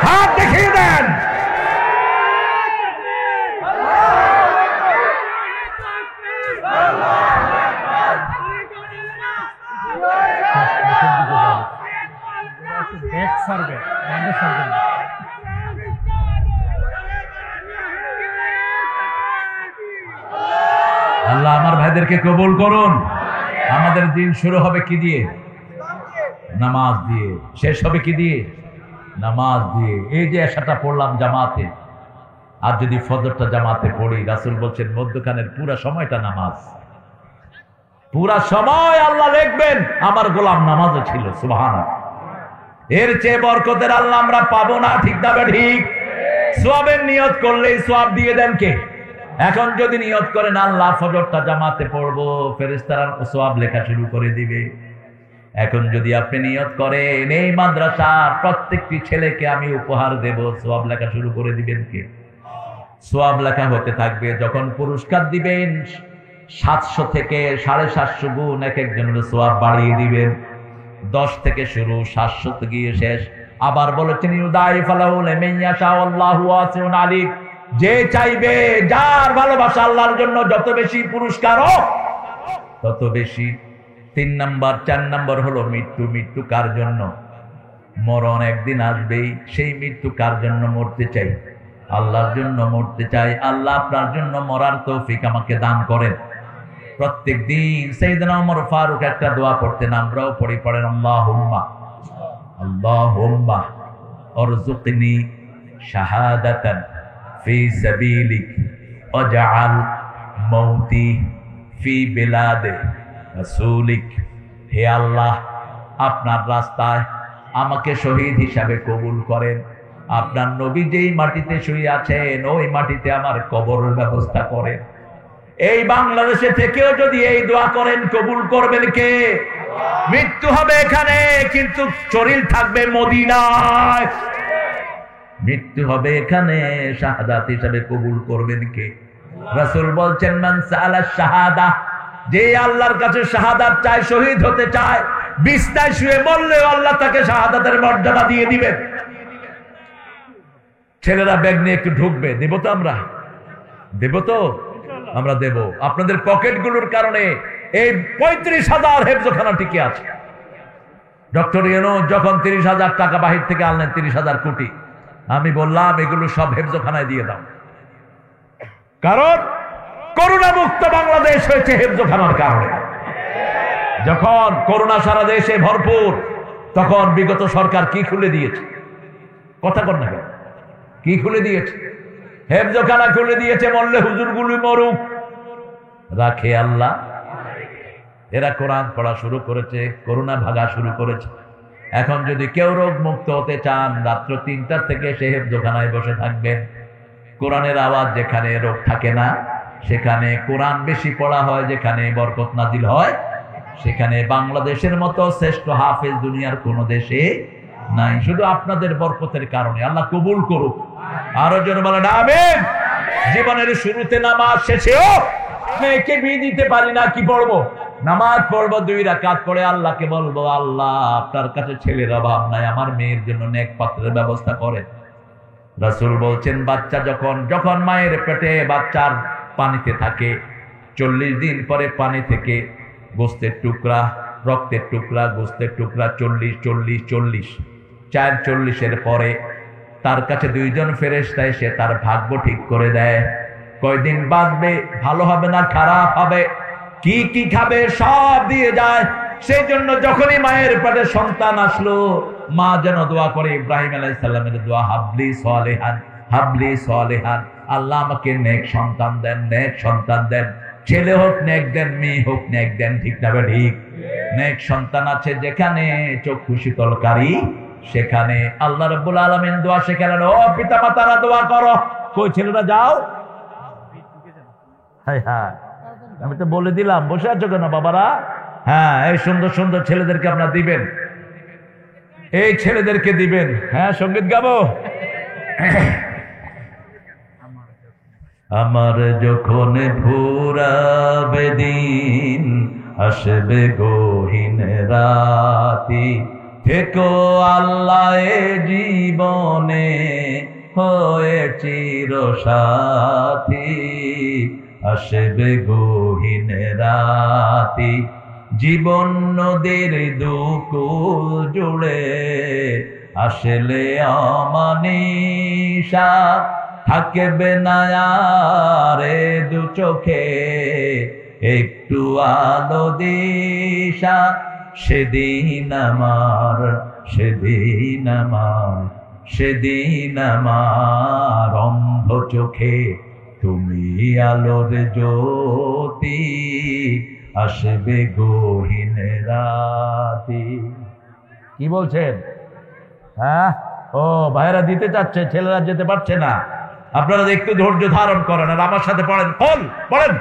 হাত দেখিয়ে দেন। আল্লাহ আমার ভাইদেরকে কবুল করুন। আমাদের দিন শুরু হবে কি দিয়ে? নামাজ দিয়ে। শেষ হবে কি দিয়ে? নামাজ দিয়ে। এই যে এশাটা পড়লাম জামাতে, আর যদি ফজরটা জামাতে পড়ি, রাসূল বলছেন মধ্যখানের পুরা সময়টা নামাজ। পুরা সময় আল্লাহ দেখবেন আমার গোলাম নামাজে ছিল। সুবহানাল্লাহ। এর চেয়ে বরকতের আল্লাহ আমরা পাবো না। ঠিক না ঠিক? সওয়াবের নিয়ত করলেই সওয়াব দিয়ে দেন কে? এখন যদি নিয়ত করেন আল্লাহ ফজরটা জামাতে পড়বো, ফেরেশতারা সওয়াব লেখা শুরু করে দিবে। এখন যদি আপনি নিয়ত করেন এই মাদ্রাসার প্রত্যেকটি ছেলেকে আমি উপহার দেব, সওয়াব লেখা শুরু করে দিবেন কে? সওয়াব লেখা হতে থাকবে। যখন পুরস্কার দিবেন 700 থেকে 750 গুণ এক একজনের সওয়াব বাড়িয়ে দিবেন। 10 থেকে শুরু, 700 গিয়ে শেষ। আবার বলেছেন ইউদাইফালাহু লিমান ইয়াশা আল্লাহু ওয়াসিউন আলিম, যে চাইবে, যার ভালোবাসা আল্লাহর জন্য যত বেশি পুরস্কার হোক তত বেশি। 3 নাম্বার 4 নাম্বার হলো মৃত্যু। মৃত্যু কার জন্য? মরণ একদিন আসবেই। সেই মৃত্যু কার জন্য মরতে চাই? আল্লাহর জন্য মরতে চাই। আল্লাহ আপনার জন্য মরার তৌফিক আমাকে দান করেন। প্রত্যেক দিন সাইয়েদনা ওমর ফারুক একটা দোয়া পড়তেন, আমরাও পড়েন আল্লাহুম্মা আল্লাহুম্মা আরযুকনি শাহাদাতান ফি সাবিলিক ওয়াজআল মাউতি ফি বিলাদে রাসূলিক। হে আল্লাহ, আপনার রাস্তায় আমাকে শহীদ হিসাবে কবুল করেন। আপনার নবী যেই মাটিতে শুয়ে আছেন ওই মাটিতে আমার কবরের ব্যবস্থা করেন। এই বাংলাদেশে থেকেও যদি এই দোয়া করেন, কবুল করবেন কে? মৃত্যু হবে এখানে, কিন্তু শরীর থাকবে মদিনায়। মৃত্যু হবে এখানে, শাহাদাত হিসাবে কবুল করবেন কে? রাসূল বলছেন মান সাআলা শাহাদা, যে আল্লাহর কাছে শাহাদাত চায়, শহীদ হতে চায়, বিছনায় শুয়ে মরলেও আল্লাহ তাকে শাহাদাতের মর্যাদা দিয়ে দিবেন। ছেলেরা ব্যাগ নিয়ে একটু ঢুকবে, দেব তো আমরা? দেব তো? আমরা দেব। আপনাদের পকেটগুলোর কারণে এই 35,000 হেফজখানা টিকে আছে। ডক্টর ইউনূস যখন 30,000 টাকা বাহির থেকে আনলেন, 30,000 কোটি, আমি বললাম এগুলো সব হেফজখানায় দিয়ে দাও। কারণ করোনা মুক্ত বাংলাদেশ হয়েছে হেফজখানার কারণে। যখন করোনা সারা দেশে ভরপুর, তখন বিগত সরকার কি খুলে দিয়েছে? কথা কর না কেন? কি খুলে দিয়েছে? হেফজখানা খুলে দিয়েছে। মরলে হুজুরগুলি মরুক, রাখে আল্লাহ। এরা কোরআন পড়া শুরু করেছে, করোনা ভাগা শুরু করেছে। এখন যদি কেউ রোগ মুক্ত হতে চান, রাত্র 3টা থেকে সে হেফজখানায় বসে থাকবেন। কোরআনের আওয়াজ যেখানে রোগ থাকে না, সেখানে কোরআন বেশি পড়া হয়, যেখানে বরকত নাজিল হয়, সেখানে বাংলাদেশের মতো শ্রেষ্ঠ হাফেজ দুনিয়ার কোন দেশে নাই। শুধু আপনাদের বরকতের কারণে। আল্লাহ কবুল করুক। আরো জন বলেন আমিন। জীবনের শুরুতে নামাজ, শেষেও মেয়েকে বিয়ে দিতে পারি না, কি পড়বো? নামাজ পড়বো, 2 রাকাত পড়ে আল্লাহকে বলবো, আল্লাহ আপনার কাছে ছেলের অভাব নাই, আমার মেয়ের জন্য নেক পাত্রের ব্যবস্থা করেন। রাসূল বলছেন, বাচ্চা যখন মায়ের পেটে বাচ্চার পানিতে থাকে, 40 দিন পরে পানি থেকে গোস্তের টুকরা, রক্তের টুকরা, গোস্তের টুকরা 40 440-এর পরে তার কাছে 2 জন ফেরেশতা এসে তার ভাগ্য ঠিক করে দেয়। কয়দিন বাঁচবে, ভালো হবে না খারাপ হবে, কি কি খাবে, সব দিয়ে যায়। সেই জন্য যখনই মায়ের পেটে সন্তান আসলো, মা যেন দোয়া করে ইব্রাহিম আলাইহিস সালামের দোয়া, হাবলি সালেহান, হাবলি সালেহান, আল্লাহ আমাকে নেক সন্তান দেন, নেক সন্তান দেন। ছেলে হোক নেক দেন, মেয়ে হোক নেক দেন। ঠিক না ঠিক? নেক সন্তান আছে যেখানে চক্ষু শীতলকারী, সেখানে আল্লাহ রাব্বুল আলামিন দোয়া শেখালেন, ও পিতা মাতারা দোয়া করো। কই ছেলেরা যাও? হায় হায়, আমি তো বলে দিলাম, বসে আছো কেন বাবারা? হ্যাঁ, এই সুন্দর সুন্দর ছেলেদেরকে আপনারা দিবেন, এই ছেলেদেরকে দিবেন। হ্যাঁ, সঙ্গীত গাবো। আমার যখন ফুরাবে দিন, আসবে গহীন রাতি, থেকো আল্লাহ এ জীবনে হয়ে চিরসাথী। আসবে গহীন রাতি, জীবন নদীর দুকুল জুড়ে, আসলে অমানিসা থাকবে না আর দু চোখে, একটু আলো দিশা। সেদিন আমার, সেদিন আমার, সেদিন আমার অন্ধ চোখে তুমি আলোর জ্যোতি, আসবে গহীন রাতি। কি বলছেন? হ্যাঁ, ও ভাইরা দিতে চাচ্ছে, ছেলেরা যেতে পারছে না। আপনারা একটু ধৈর্য ধারণ করেন আর আমার সাথে পড়েন। পড়েন,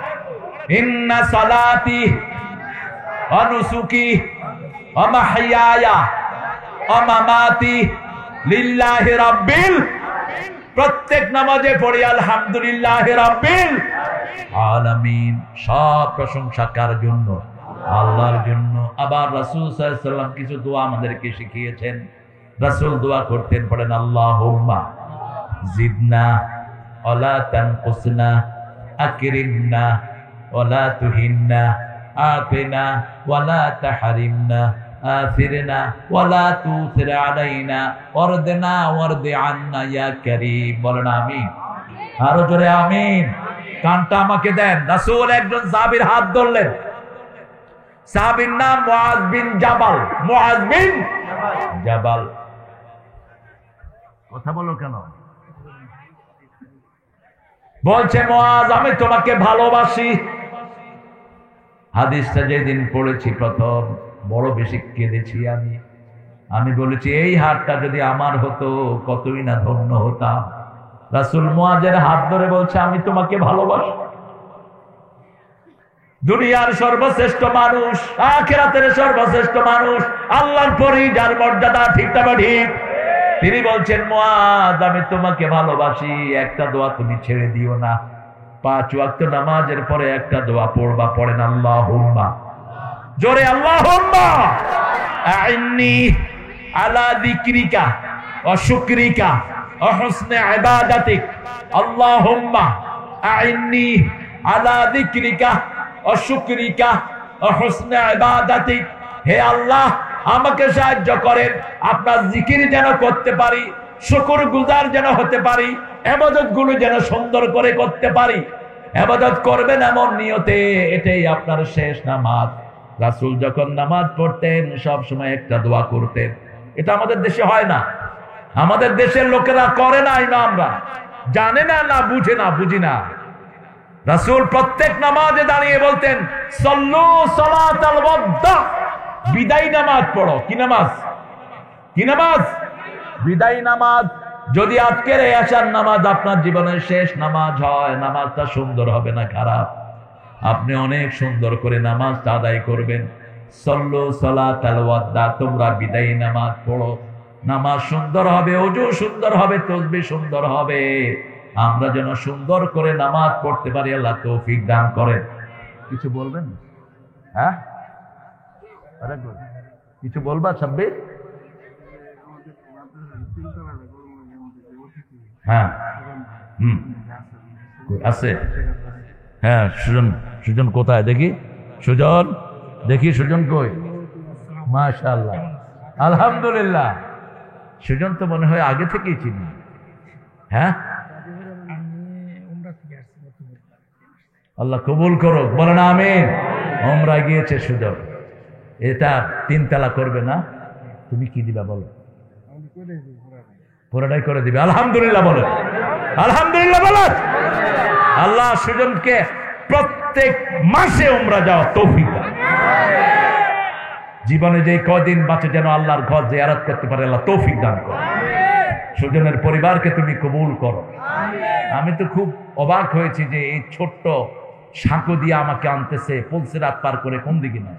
ইন্না সালাতি ওয়া নুসুকি ওয়া মাহইয়ায়া ওয়া মামাতি লিল্লাহি রাব্বিল। প্রত্যেক নামাজে পড়ি আলহামদুলিল্লাহি রাব্বিল আলামিন। সব প্রশংসা কার জন্য? আল্লাহর জন্য। আবার রাসূল সাল্লাল্লাহু আলাইহি ওয়াসাল্লাম কিছু দোয়া আমাদেরকে শিখিয়েছেন। রাসূল দোয়া করতেন, পড়েন আল্লাহুম্মা জিদনা ওয়ালা তানকুসনা, আকরিমনা ওয়ালা তুহিন্না, আতিনা ওয়ালা তাহরিমনা, আথিরনা ওয়ালা তুসির আলাইনা, ওয়ারদনা ওয়ারদি আন্না ইয়া কারীম। বলেন আমিন। আরো জোরে আমিন। কানটা আমাকে দেন। রাসূল একজন সাহাবীর হাত ধরলেন। সাহাবীর নাম মুআজ বিন জাবাল। মুআজ বিন জাবাল। কথা বলো কেন? বলছে, মুআজ আমি তোমাকে ভালোবাসি। হাদিসটা যেদিন পড়েছি প্রথম, বড় বেশি কেঁদেছি আমি বলেছি, এই হাতটা যদি আমার হতো কতই না ধন্য হতাম। রাসূল মুআজের হাত ধরে বলছে, আমি তোমাকে ভালোবাসি। দুনিয়ার সর্বশ্রেষ্ঠ মানুষ, আখিরাতের সর্বশ্রেষ্ঠ মানুষ, আল্লাহর পরেই যার মর্যাদা। ঠিক না ঠিক? তিনি বলছেন, মুআজ আমি তোমাকে ভালোবাসি, একটা দোয়া তুমি ছেড়ে দিও না। 5 ওয়াক্ত নামাজের পরে একটা দোয়া পড়বা। পড়েন আল্লাহুম্মা, জোরে আল্লাহুম্মা আইন্নি আলা যিকরিকা ওয়া শুকরিকা ওয়া হুসনি ইবাদাতিক। আল্লাহুম্মা আইন্নি আলা যিকরিকা ওয়া শুকরিকা ওয়া হুসনি ইবাদাতিক। হে আল্লাহ, আমাকে সাহায্য করেন, আপনার জিকির যেন করতে পারি, শুকর গুজার যেন হতে পারি, ইবাদত গুলো যেন সুন্দর করে করতে পারি। ইবাদত করবেন এমন নিয়তে, এটাই আপনার শেষ নামাজ। রাসূল যখন নামাজ পড়তেন সব সময় একটা দোয়া করতেন। এটা আমাদের দেশে হয় না, আমাদের দেশের লোকেরা করে না, ইমামরা জানে না, না বুঝে না, বুঝি না। রাসূল প্রত্যেক নামাজে দাঁড়িয়ে বলতেন সল্লু সালাতাল ওয়াদা, বিদায় নামাজ পড়ো। কি নামাজ? কি নামাজ? বিদায় নামাজ। যদি আজকের এই আশার নামাজ আপনার জীবনের শেষ নামাজ হয়, নামাজটা সুন্দর হবে না খারাপ? আপনি অনেক সুন্দর করে নামাজটা আদায় করবেন। সল্লু সালাতাল ওয়াদা, তোমরা বিদায় নামাজ পড়ো। নামাজ সুন্দর হবে, ওযু সুন্দর হবে, তাসবিহ সুন্দর হবে। আমরা যেন সুন্দর করে নামাজ পড়তে পারি, আল্লাহ তৌফিক দান করেন। কিছু বলবেন? হ্যাঁ, কিছু বলবা সাব্বির? হ্যাঁ, আছে। হ্যাঁ, সুজন, সুজন কোথায় দেখি? সুজন, দেখি সুজন কই? মাশাআল্লাহ, আলহামদুলিল্লাহ। সুজন তো মনে হয় আগে থেকেই চিনি। হ্যাঁ, আল্লাহ কবুল করো, বলেন আমিন। উমরা গিয়েছে সুজন। এটা 3 তালা করবে না? তুমি কি দিবা বলো? পুরোটাই করে দিবে। আলহামদুলিল্লাহ বলো, আলহামদুলিল্লাহ বলো। আল্লাহ সুজনকে প্রত্যেক মাসে উমরা যাওয়া তৌফিক দান। জীবনে যে কদিন বাঁচে যেন আল্লাহর ঘর জিয়ারত করতে পারে, আল্লাহ তৌফিক দান করো। সুজনের পরিবারকে তুমি কবুল করো। আমি তো খুব অবাক হয়েছি যে এই ছোট্ট সাঁকো দিয়ে আমাকে আনতেছে পুলসিরাত পার করে, কোন দিকে না।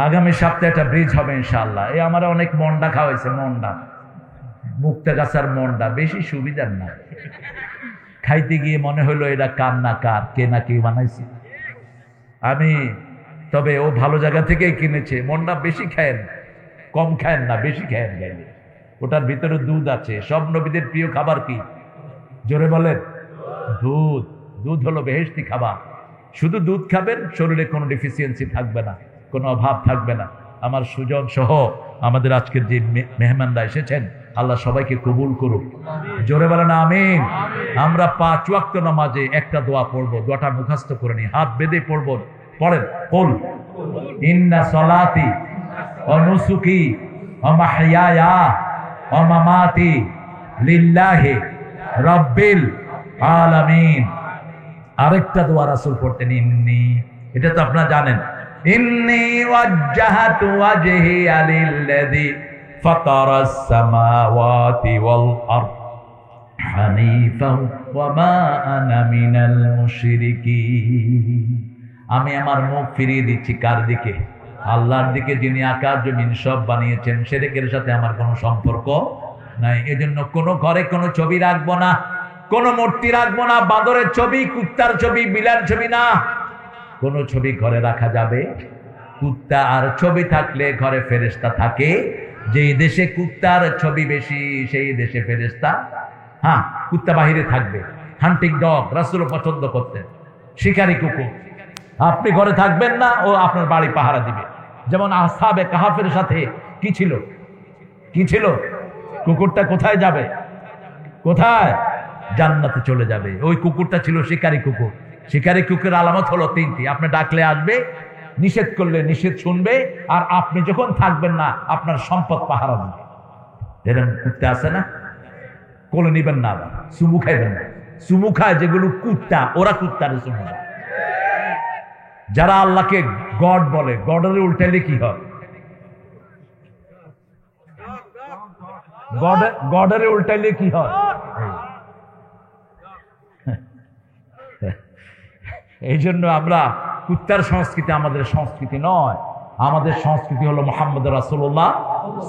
আগামী সপ্তাহে একটা ব্রিজ হবে ইনশাআল্লাহ। এই আমার অনেক মন্ডা খাওয়াইছে, মন্ডা, মুক্তাগাছার মন্ডা, বেশি সুবিধার না। খাইতে গিয়ে মনে হলো এটা কার না কার, কে না কে বানাইছে। আমি তবে ও ভালো জায়গা থেকেই কিনেছে। মন্ডা বেশি খায়েন, কম খায়েন না, বেশি খায়েন গাইলে। ওটার ভিতরে দুধ আছে। সব নবীদের প্রিয় খাবার কি? জোরে বলেন। দুধ। দুধ হলো বেহেশতি খাবার। শুধু দুধ খাবেন, শরীরে কোনো ডেফিসিয়েন্সি থাকবে না, কোনো অভাব থাকবে না। আমার সুজন সহ আমাদের আজকের যে মেহমানরা এসেছেন, আল্লাহ সবাইকে কবুল করুক। জোরে বলেন আমিন। আমরা 5 ওয়াক্ত নামাজে একটা দোয়া পড়বো। দোয়াটা মুখস্থ করে নি, হাত বেঁধে পড়বো। পড়েন, কুল ইন্না সলাতি ওয়া নুসুকি ওয়া মাহইয়ায়া ওয়া মামাতি লিল্লাহি রাব্বিল আলামিন। আরেকটা দোয়া রাসূল পড়তেন, ইন্নী, এটা তো আপনারা জানেন, ইন্নী ওয়াজ্জাহাতু ওয়াজহিয়া লিল্লাযী ফাতারাস সামাওয়াতি ওয়াল আরদ হানিফান ওয়া মা আনা মিনাল মুশরিকিন। আমি আমার মুখ ফিরিয়ে দিচ্ছি কার দিকে? আল্লাহর দিকে, যিনি আকাশ জমিন সব বানিয়েছেন। শিরকের সাথে আমার কোনো সম্পর্ক নাই। এজন্য কোনো ঘরে কোনো ছবি রাখবো না, কোনো মূর্তি রাখবো না। বাঁদরের ছবি, কুত্তার ছবি, বিলার ছবি না। কোনো ছবি ঘরে রাখা যাবে? কুত্তা আর ছবি থাকলে ঘরে ফেরেশতা থাকে। যেই দেশে কুত্তার ছবি বেশি, সেই দেশে ফেরেশতা। হ্যাঁ, কুত্তা বাহিরে থাকবে। হান্টিং ডগ রাসূল পছন্দ করতেন, শিকারী কুকুর। আপনি ঘরে থাকবেন না, ও আপনার বাড়ি পাহারা দিবে। যেমন আসহাবে কাহাফের সাথে কি ছিল? কি ছিল? কুকুরটা কোথায় যাবে? কোথায়? জান্নাতে চলে যাবে। ওই কুকুরটা ছিল শিকারী কুকুর। শিকারী কুকুরের আলামত হলো 3টি। আপনি ডাকলে আসবে, নিষেধ করলে নিষেধ শুনবে, আর আপনি যখন থাকবেন না আপনার সম্পদ পাহারা দিবে। এরকম কুত্তা আছে না? কোলে নিবেন না, চুমু খাইবেন না। চুমু খায় যেগুলো কুত্তা, ওরা কুত্তারে চুমু খায়। যারা আল্লাহকে গড বলে, গডের উল্টাইলে কি হয়? গডের উল্টাইলে কি হয়? এই জন্য আমরা কুত্তার সংস্কৃতি আমাদের সংস্কৃতি নয়। আমাদের সংস্কৃতি হলো মুহাম্মদ রাসূলুল্লাহ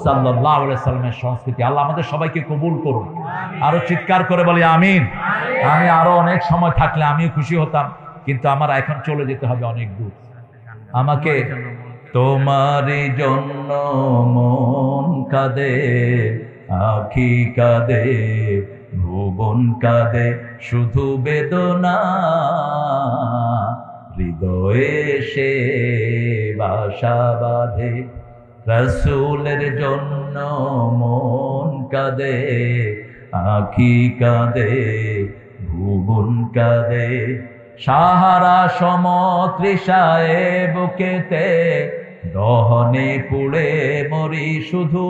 সাল্লাল্লাহু আলাইহি সাল্লামের সংস্কৃতি। আল্লাহ আমাদের সবাইকে কবুল করুন। আরো চিৎকার করে বলি আমিন। আমি আরো অনেক সময় থাকলে আমিও খুশি হতাম, কিন্তু আমার এখন চলে যেতে হবে অনেক দূর। আমাকে তোমার জন্য মন কাঁদে, আখি কাঁদে, ভুবন কাঁদে, শুধু বেদনা, হৃদয়ে সে বাসা বাঁধে। রাসূলের জন্য মন কাঁদে, আখি কাঁদে, ভুবন কাঁদে। সাহারা সমতৃষায় বুকেতে, দহনে পুড়ে মরি শুধু,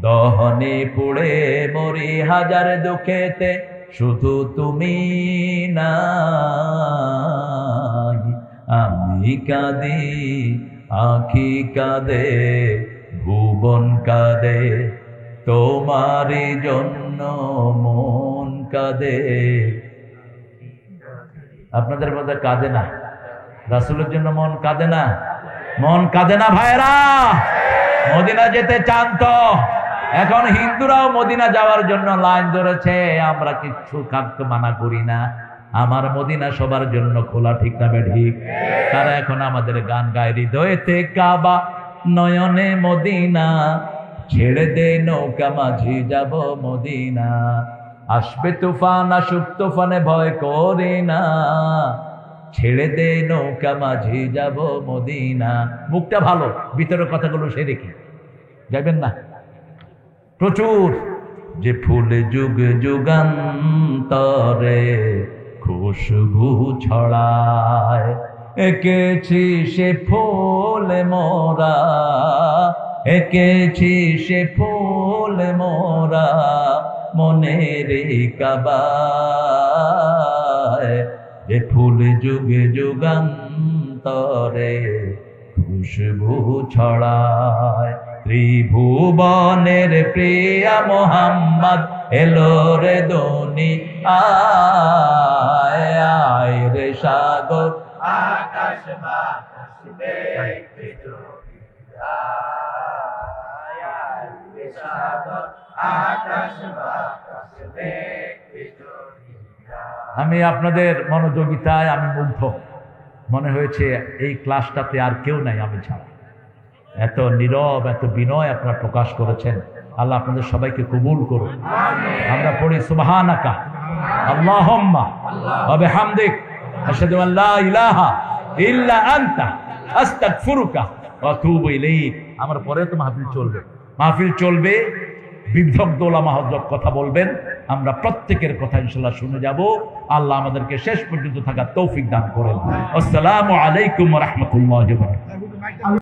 দহনে পুড়ে মরি হাজার দুঃখেতে, শুধু তুমি নাই। আমি কাঁদি, আখি কাঁদে, ভুবন কাঁদে, তোমারই জন্য মন কাঁদে। আপনাদের মধ্যে কাঁদে না? রাসূলের জন্য মন কাঁদে না? মন কাঁদে না ভাইরা? মদিনা যেতে চান তো? এখন হিন্দুরাও মদিনা যাওয়ার জন্য লাইন ধরেছে, আমরা কিচ্ছু কাঁদতে মানা করি না। আমার মদিনা সবার জন্য খোলা, ঠিক না ঠিক? তারা এখন আমাদের গান গায়, হৃদয়েতে কাবা, নয়নে মদিনা, ছেড়ে দে নৌকা মাঝি যাব মদিনা। আসবে তুফান, আসুক তুফানে ভয় করি না, ছেড়ে দে নৌকা মাঝি যাব মদিনা। মুখটা ভালো, ভিতরের কথাগুলো সে রেখে যাবেন না। প্রচুর যে ফুল যুগ যুগান্তরে খুশবু ছড়ায়, এঁকেছি সে ফুল মোরা, এঁকেছি সে ফুল মোরা মনের কাবায়। যে ফুল যুগ যুগান্তরে খুশবু ছড়ায়, ত্রিভুবনের প্রিয়া মোহাম্মদ এলো রে দুনিয়ায়। আয় রে সাগর আকাশ বাতাস দেখবি দুনিয়ায়, আয় রে সাগর আকাশ বাতাস দেখবি দুনিয়ায়। আমি আপনাদের মনোযোগিতায় আমি মুগ্ধ। মনে হয়েছে এই ক্লাসটাতে আর কেউ নাই আমি ছাড়া। এত নীরব, এত বিনয় আপনারা প্রকাশ করেছেন। আল্লাহ আপনাদের সবাইকে কবুল করুন। আমরা পড়ি সুবহানাকা আল্লাহুম্মা ওয়া বিহামদিক, আশহাদু আল লা ইলাহা ইল্লা আনতা, আস্তাগফিরুকা ওয়া আতুবু ইলাইক। আমার পরে তো মাহফিল চলবে, মাহফিল চলবে, বিদগ্ধ উলামা হযরত কথা বলবেন, আমরা প্রত্যেকের কথা ইনশাআল্লাহ শুনে যাব। আল্লাহ আমাদেরকে শেষ পর্যন্ত থাকার তৌফিক দান করেন। আসসালামু আলাইকুম ওয়া রাহমাতুল্লাহি ওয়া বারাকাতুহু।